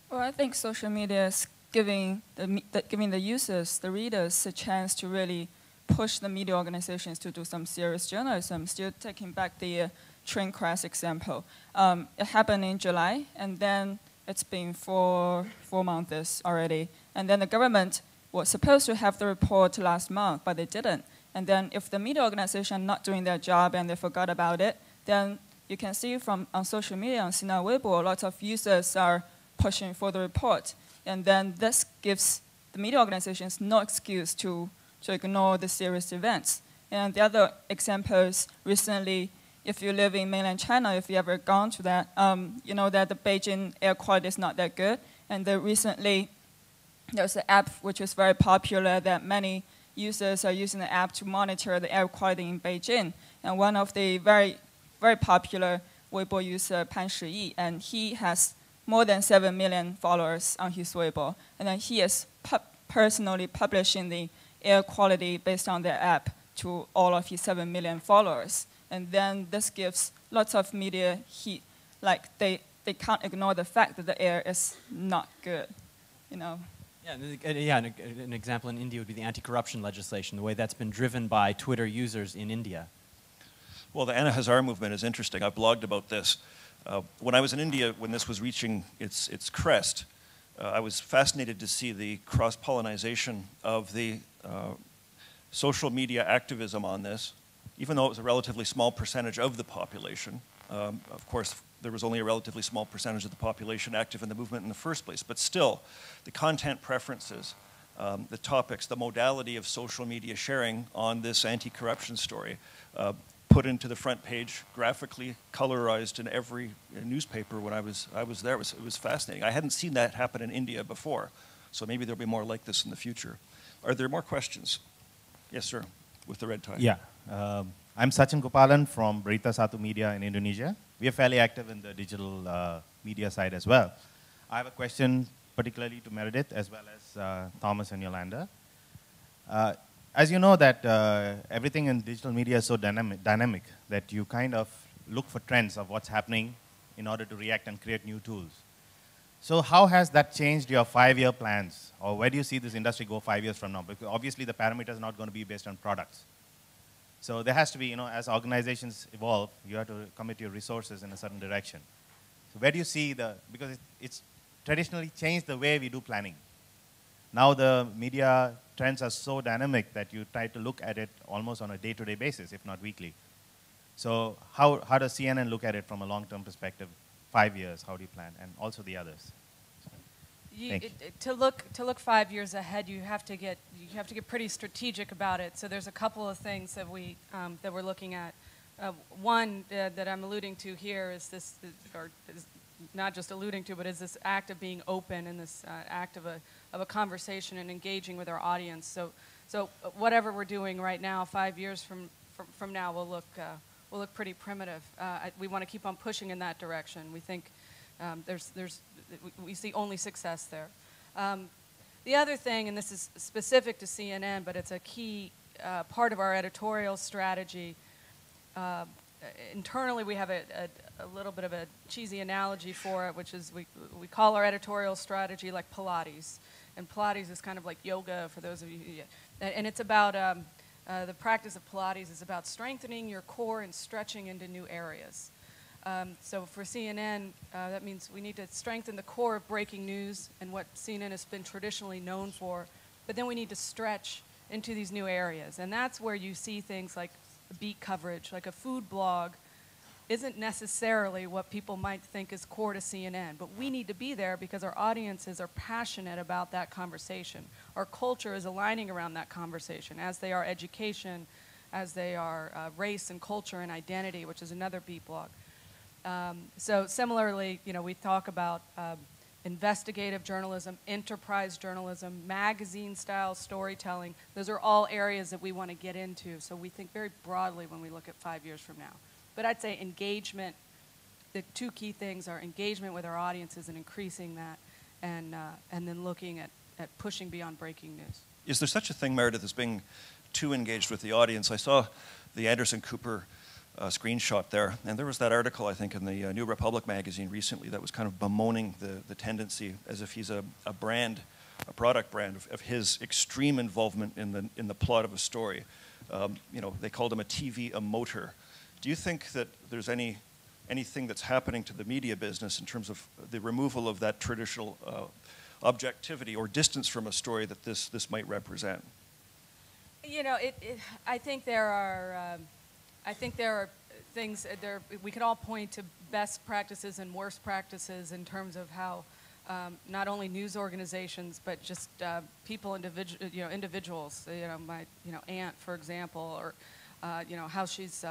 Well, I think social media is giving the users, the readers, a chance to really push the media organizations to do some serious journalism. Still taking back the train crash example. It happened in July, and then it's been four months already. And then the government was supposed to have the report last month, but they didn't. And then if the media organization are not doing their job and they forgot about it, then you can see on social media, on Sina Weibo, lots of users are pushing for the report. And then this gives the media organizations no excuse to ignore the serious events. And the other examples, recently, if you live in mainland China, if you ever gone to that, you know that the Beijing air quality is not that good. And recently, there's an app which is very popular that many users are using the app to monitor the air quality in Beijing. And one of the very, very popular Weibo user, Pan Shiyi, and he has more than 7 million followers on his Weibo. And then he is personally publishing the air quality based on their app to all of his 7 million followers. And then this gives lots of media heat, like they can't ignore the fact that the air is not good, you know. Yeah, an example in India would be the anti-corruption legislation, the way that's been driven by Twitter users in India. Well, the Anna Hazare movement is interesting. I've blogged about this. When I was in India, when this was reaching its crest, I was fascinated to see the cross-pollination of the social media activism on this, even though it was a relatively small percentage of the population. Of course, there was only a relatively small percentage of the population active in the movement in the first place, but still, the content preferences, the topics, the modality of social media sharing on this anti-corruption story, put into the front page, graphically colorized in every newspaper when I was there. It was fascinating. I hadn't seen that happen in India before, so maybe there'll be more like this in the future. Are there more questions? Yes, sir, with the red tie. Yeah. I'm Sachin Gopalan from Berita Satu Media in Indonesia. We are fairly active in the digital media side as well. I have a question particularly to Meredith as well as Thomas and Yolanda. As you know that everything in digital media is so dynamic that you kind of look for trends of what's happening in order to react and create new tools. So how has that changed your 5-year plans? Or where do you see this industry go 5 years from now? Because obviously the parameters are not going to be based on products. So there has to be, you know, as organizations evolve, you have to commit your resources in a certain direction. So where do you see because it's traditionally changed the way we do planning. Now the media trends are so dynamic that you try to look at it almost on a day-to-day basis, if not weekly. So how does CNN look at it from a long-term perspective? 5 years, how do you plan? And also the others. Thank you. To look 5 years ahead, you have to get pretty strategic about it. So there's a couple of things that we're looking at. One that I'm alluding to here is this, or is not just alluding to, but is this act of being open and this act of a conversation and engaging with our audience. So whatever we're doing right now, 5 years from now, will look pretty primitive. We want to keep on pushing in that direction. We think we see only success there. The other thing, and this is specific to CNN, but it's a key part of our editorial strategy. Internally, we have a little bit of a cheesy analogy for it, which is we call our editorial strategy like Pilates. And Pilates is kind of like yoga for those of you and it's about, the practice of Pilates is about strengthening your core and stretching into new areas. So for CNN, that means we need to strengthen the core of breaking news and what CNN has been traditionally known for, but then we need to stretch into these new areas. And that's where you see things like beat coverage, like a food blog isn't necessarily what people might think is core to CNN, but we need to be there because our audiences are passionate about that conversation. Our culture is aligning around that conversation, as they are education, as they are race and culture and identity, which is another beat blog. So similarly, we talk about investigative journalism, enterprise journalism, magazine-style storytelling. Those are all areas that we want to get into. So we think very broadly when we look at 5 years from now. But I'd say engagement, the two key things are engagement with our audiences and increasing that, and then looking at pushing beyond breaking news. Is there such a thing, Meredith, as being too engaged with the audience? I saw the Anderson Cooper screenshot there, and there was that article, I think, in the New Republic magazine recently that was kind of bemoaning the tendency, as if he's a product brand of his extreme involvement in the plot of a story. They called him a TV emoter. Do you think that there's anything that's happening to the media business in terms of the removal of that traditional objectivity or distance from a story that this might represent? I think there are things there. We could all point to best practices and worst practices in terms of how not only news organizations but just people, individuals. My aunt, for example, or how she's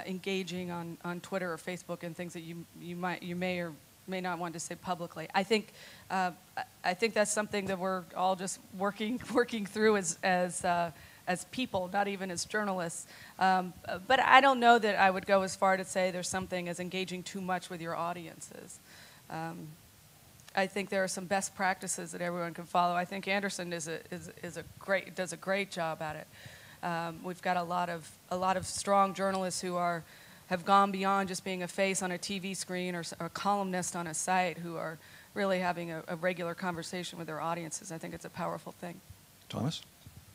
engaging on Twitter or Facebook and things that you may or may not want to say publicly. I think that's something that we're all just working through as people, not even as journalists. But I don't know that I would go as far to say there's something as engaging too much with your audiences. I think there are some best practices that everyone can follow. I think Anderson does a great job at it. We've got a lot of strong journalists who have gone beyond just being a face on a TV screen or a columnist on a site, who are really having a regular conversation with their audiences. I think it's a powerful thing. Thomas?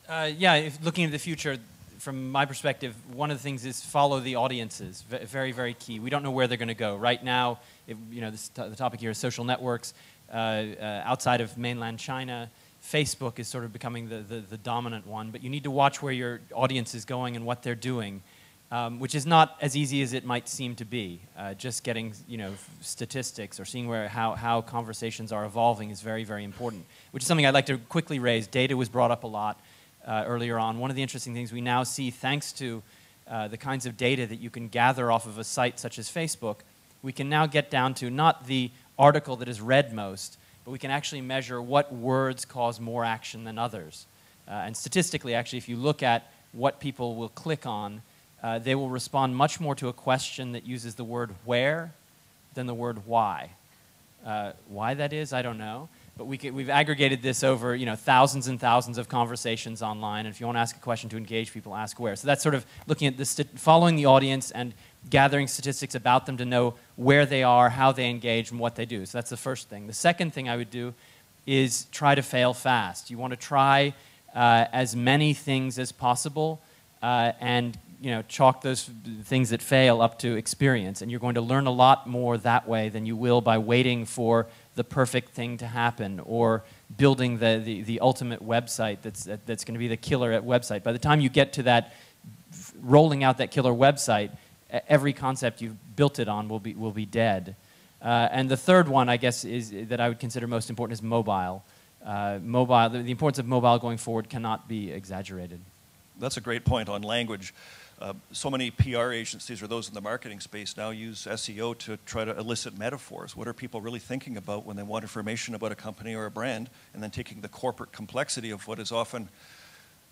Looking into the future, from my perspective, one of the things is follow the audiences. Very, very key. We don't know where they're going to go. Right now, the topic here is social networks. Outside of mainland China, Facebook is sort of becoming the dominant one, but you need to watch where your audience is going and what they're doing, which is not as easy as it might seem to be. Just getting statistics or seeing how conversations are evolving is very, very important, which is something I'd like to quickly raise. Data was brought up a lot earlier on. One of the interesting things we now see, thanks to the kinds of data that you can gather off of a site such as Facebook, we can now get down to not the article that is read most, but we can actually measure what words cause more action than others. And statistically, actually, if you look at what people will click on, they will respond much more to a question that uses the word where than the word why. Why that is, I don't know. But we've aggregated this over thousands and thousands of conversations online. And if you want to ask a question to engage people, ask where. So that's sort of looking at following the audience and gathering statistics about them to know where they are, how they engage, and what they do. So that's the first thing. The second thing I would do is try to fail fast. You want to try as many things as possible and chalk those things that fail up to experience. And you're going to learn a lot more that way than you will by waiting for the perfect thing to happen or building the ultimate website that's going to be the killer website. By the time you get to that, rolling out that killer website, every concept you've built it on will be dead. And the third one, I guess, is that I would consider most important is mobile. The importance of mobile going forward cannot be exaggerated. That's a great point on language. So many PR agencies or those in the marketing space now use SEO to try to elicit metaphors. What are people really thinking about when they want information about a company or a brand, and then taking the corporate complexity of what is often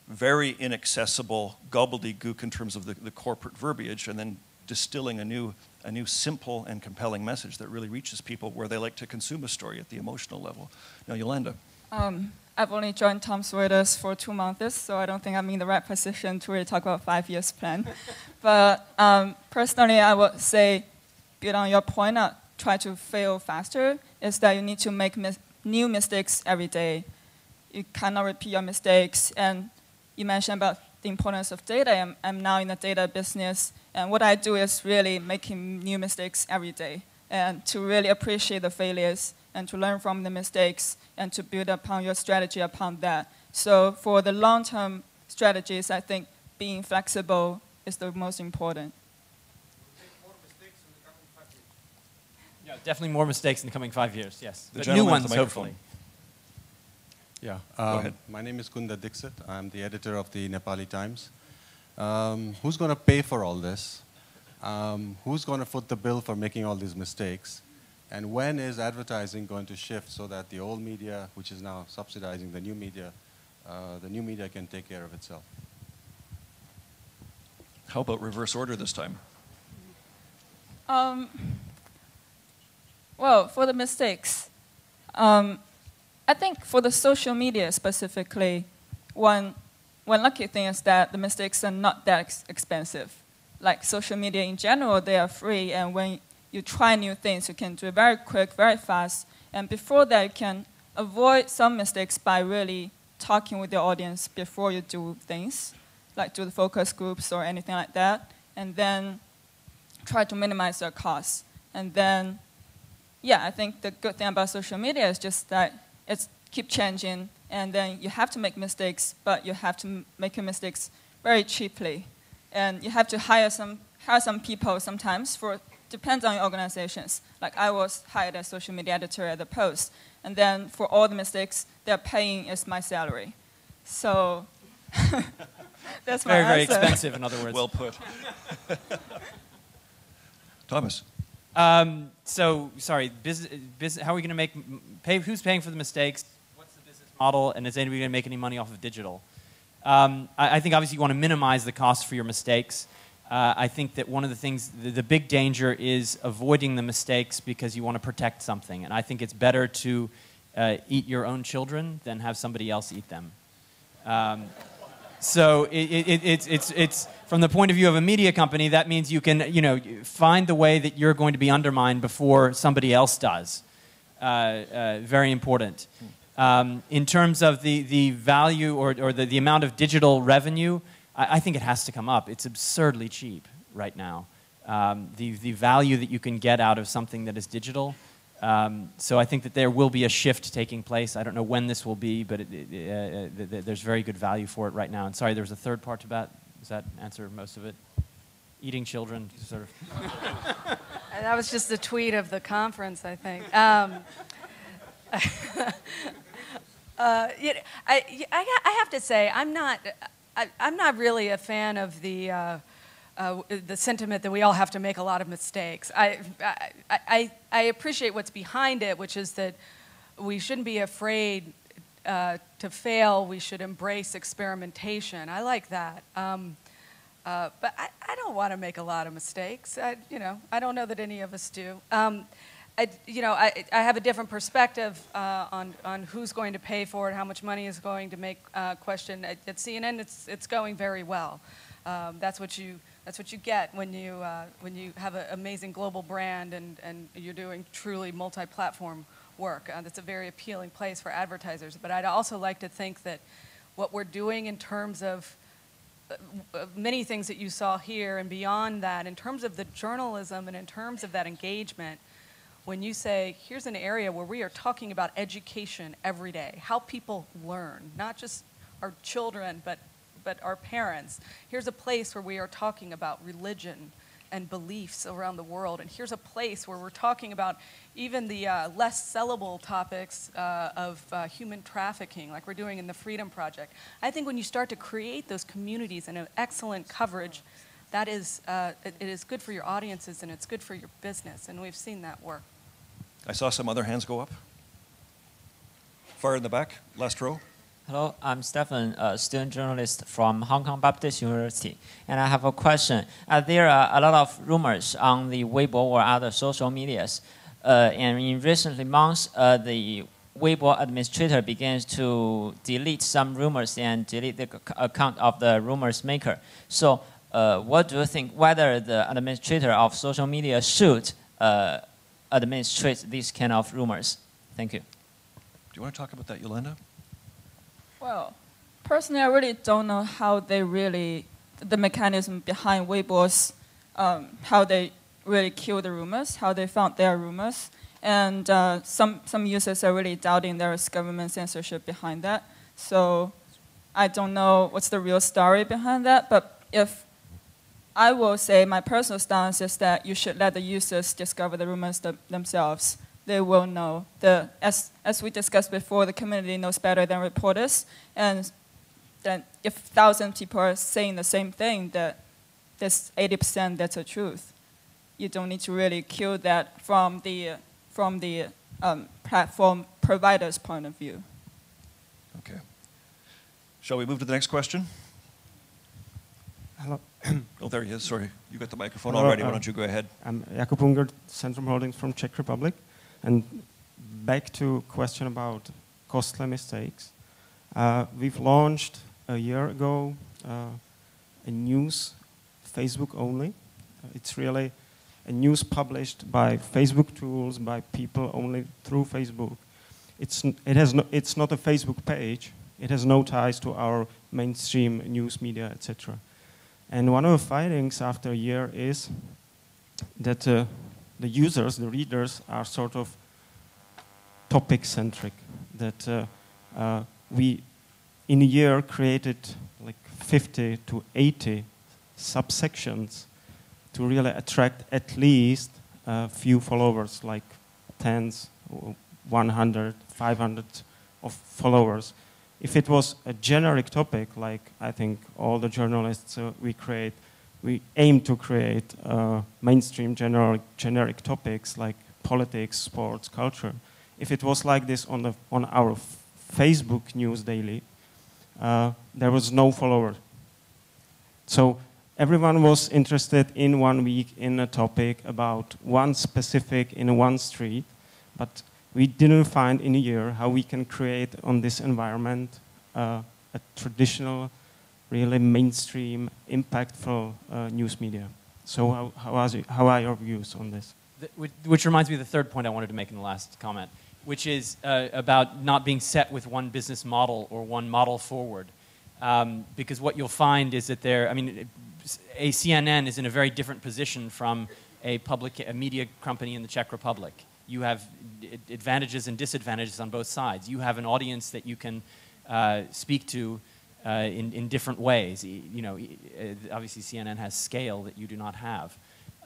very inaccessible gobbledygook in terms of the corporate verbiage, and then distilling a new simple and compelling message that really reaches people where they like to consume a story at the emotional level. Now, Yolanda. I've only joined Thomson Reuters for 2 months, so I don't think I'm in the right position to really talk about 5 years plan. But personally, I would say, build on your point, try to fail faster, is that you need to make new mistakes every day. You cannot repeat your mistakes. And you mentioned about the importance of data. I'm now in the data business, and what I do is really making new mistakes every day, and to really appreciate the failures and to learn from the mistakes and to build upon your strategy upon that. So for the long-term strategies, I think being flexible is the most important. Yeah, definitely more mistakes in the coming 5 years, yes. The But new ones, with the hopefully. Yeah, Go ahead. my name is Kunda Dixit. I'm the editor of the Nepali Times. Who's going to pay for all this? Who's going to foot the bill for making all these mistakes? And when is advertising going to shift so that the old media, which is now subsidizing the new media can take care of itself? How about reverse order this time? Well, for the mistakes, I think for the social media specifically, one lucky thing is that the mistakes are not that expensive. Like social media in general, they are free, and when you try new things, you can do it very quick, very fast, and before that, you can avoid some mistakes by really talking with your audience before you do things, like do the focus groups or anything like that, and then try to minimize your costs. And then, yeah, I think the good thing about social media is just that it's keep changing, and then you have to make mistakes, but you have to make your mistakes very cheaply. And you have to hire some people sometimes depends on your organizations. Like I was hired as social media editor at the Post, and then for all the mistakes, they're paying is my salary. So that's my very, answer. very expensive, in other words. Well put. Thomas. So, sorry, how are we going to pay? Who's paying for the mistakes? What's the business model? And is anybody going to make any money off of digital? I think obviously you want to minimize the cost for your mistakes. I think that one of the things, the big danger is avoiding the mistakes because you want to protect something. And I think it's better to eat your own children than have somebody else eat them. So it's from the point of view of a media company, that means you can find the way that you're going to be undermined before somebody else does. Very important. In terms of the value or the amount of digital revenue, I think it has to come up. It's absurdly cheap right now. The value that you can get out of something that is digital. So I think that there will be a shift taking place. I don't know when this will be, but there's very good value for it right now. And sorry, there was a third part to that. Does that answer most of it? Eating children, sort of. That was just the tweet of the conference, I think. I have to say, I'm not really a fan of the sentiment that we all have to make a lot of mistakes. I appreciate what's behind it, which is that we shouldn't be afraid to fail. We should embrace experimentation. I like that. But I don't want to make a lot of mistakes. I don't know that any of us do. I have a different perspective on who's going to pay for it, how much money is going to make question. At CNN, it's going very well. That's what you get when you have an amazing global brand and you're doing truly multi-platform work. That's a very appealing place for advertisers. But I'd also like to think that what we're doing in terms of many things that you saw here and beyond that, in terms of the journalism and in terms of that engagement, when you say, here's an area where we are talking about education every day, how people learn, not just our children, but our parents. Here's a place where we are talking about religion and beliefs around the world. And here's a place where we're talking about even the less sellable topics of human trafficking, like we're doing in the Freedom Project. I think when you start to create those communities and an excellent coverage, that is, it is good for your audiences and it's good for your business, and we've seen that work. I saw some other hands go up. Far in the back, last row. Hello, I'm Stephen, a student journalist from Hong Kong Baptist University, and I have a question. There are a lot of rumors on the Weibo or other social medias, and in recent months, the Weibo administrator begins to delete some rumors and delete the account of the rumors maker. So, what do you think, whether the administrator of social media should administrate these kind of rumors? Thank you. Do you want to talk about that, Yolanda? Well, personally, I really don't know how they really, the mechanism behind Weibo's, how they really kill the rumors, how they found their rumors. And some users are really doubting there is government censorship behind that. So I don't know what's the real story behind that. But if I will say my personal stance is that you should let the users discover the rumors themselves. They will know. As we discussed before, the community knows better than reporters. And then if 1,000 people are saying the same thing, that there's 80% that's the truth. You don't need to really kill that from the platform provider's point of view. Okay. Shall we move to the next question? Hello. Oh, there he is. Sorry. You got the microphone Hello, already. Why don't you go ahead? I'm Jakub Unger, Centrum Holdings from Czech Republic. And back to question about costly mistakes. We've launched a year ago a news, Facebook only. It's really a news published by Facebook tools, by people only through Facebook. It's not a Facebook page. It has no ties to our mainstream news media, etc. And one of the findings after a year is that the users, the readers, are sort of topic-centric. That we, in a year, created like 50 to 80 subsections to really attract at least a few followers, like tens, 100, 500 of followers. If it was a generic topic, like I think all the journalists we aim to create mainstream generic topics like politics, sports, culture. If it was like this on our Facebook news daily, there was no follower. So everyone was interested in 1 week in a topic about one specific in one street, but we didn't find in a year how we can create on this environment a traditional, really mainstream, impactful news media. So how are your views on this? Which reminds me of the third point I wanted to make in the last comment, which is about not being set with one business model or one model forward. Because what you'll find is that a CNN is in a very different position from a media company in the Czech Republic. You have advantages and disadvantages on both sides. You have an audience that you can speak to in different ways. Obviously CNN has scale that you do not have.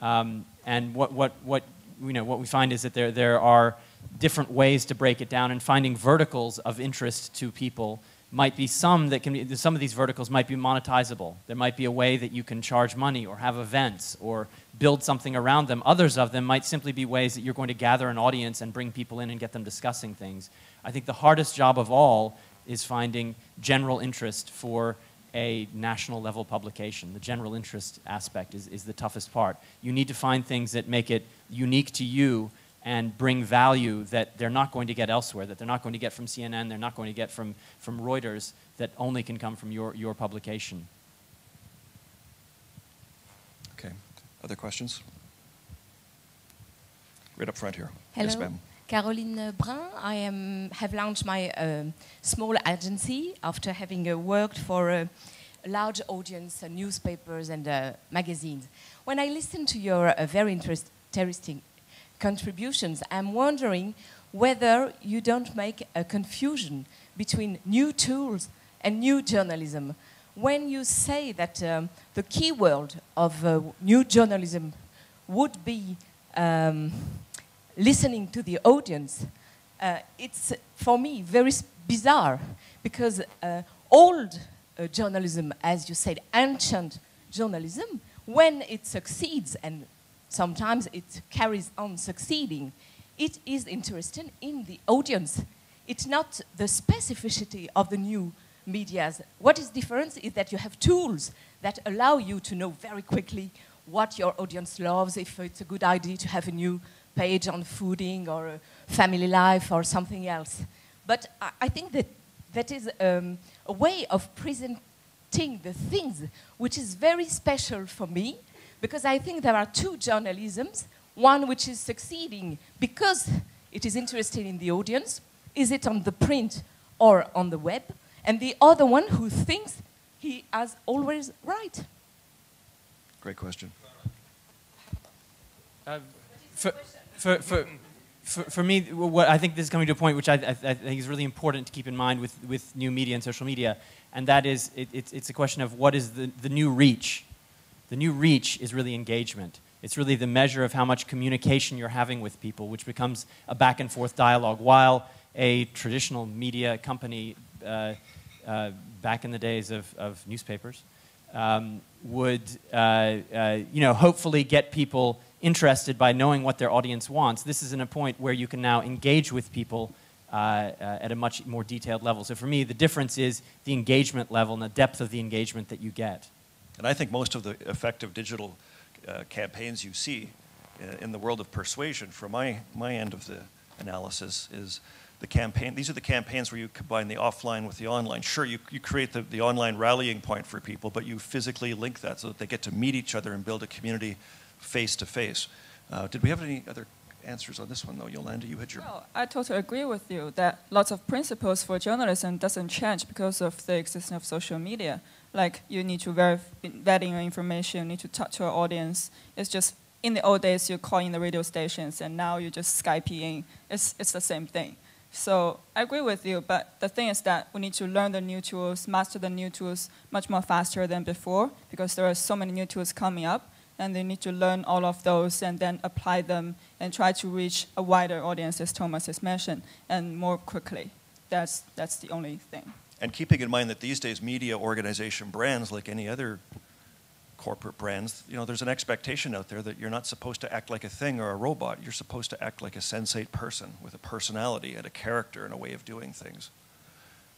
And what we find is that there are different ways to break it down, and finding verticals of interest to people might be some of these verticals might be monetizable. There might be a way that you can charge money or have events or build something around them. Others of them might simply be ways that you're going to gather an audience and bring people in and get them discussing things. I think the hardest job of all is finding general interest for a national level publication. The general interest aspect is the toughest part. You need to find things that make it unique to you and bring value that they're not going to get elsewhere, that they're not going to get from CNN, they're not going to get from Reuters, that only can come from your publication. Okay. Other questions? Right up front here. Hello. Yes, ma'am. Caroline Brun. I have launched my small agency after having worked for a large audience, newspapers and magazines. When I listen to your very interesting contributions, I'm wondering whether you don't make a confusion between new tools and new journalism. when you say that the key word of new journalism would be listening to the audience, it's, for me, very bizarre, because old journalism, as you said, ancient journalism, when it succeeds, and sometimes it carries on succeeding, it is interested in the audience. It's not the specificity of the new medias. What is different is that you have tools that allow you to know very quickly what your audience loves, if it's a good idea to have a new page on fooding or family life or something else. But I think that that is a way of presenting the things which is very special for me, because I think there are two journalisms, one which is succeeding because it is interested in the audience, is it on the print or on the web, and the other one who thinks he is always right. Great question. For me, what I think this is coming to a point which I think is really important to keep in mind with new media and social media, and that is it's a question of what is the new reach. The new reach is really engagement. It's really the measure of how much communication you're having with people, which becomes a back and forth dialogue, while a traditional media company back in the days of newspapers would hopefully get people interested by knowing what their audience wants. This is in a point where you can now engage with people at a much more detailed level. So for me, the difference is the engagement level and the depth of the engagement that you get. And I think most of the effective digital campaigns you see in the world of persuasion, from my end of the analysis, is the campaign. These are the campaigns where you combine the offline with the online. Sure, you create the online rallying point for people, but you physically link that so that they get to meet each other and build a community face to face. Did we have any other answers on this one, though? Yolanda, you had your... No, I totally agree with you that lots of principles for journalism doesn't change because of the existence of social media. Like, you need to vetting your information, you need to talk to your audience. It's just, in the old days, you call in the radio stations, and now you just Skype in. It's the same thing. So I agree with you, but the thing is that we need to learn the new tools, master the new tools much more faster than before, because there are so many new tools coming up, and they need to learn all of those and then apply them and try to reach a wider audience, as Thomas has mentioned, and more quickly. That's the only thing. And keeping in mind that these days media organization brands, like any other corporate brands, there's an expectation out there that you're not supposed to act like a thing or a robot. You're supposed to act like a sensate person with a personality and a character and a way of doing things.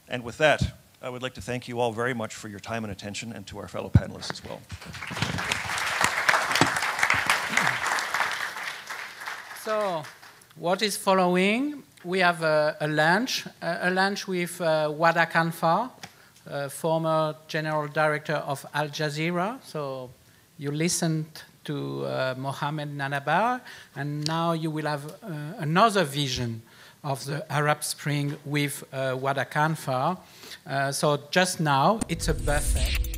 And with that, I would like to thank you all very much for your time and attention, and to our fellow panelists as well. So, what is following? We have a lunch with Wada Kanfar, former general director of Al Jazeera. So you listened to Mohammed Nanabar, and now you will have another vision of the Arab Spring with Wada Kanfar. So just now, it's a buffet.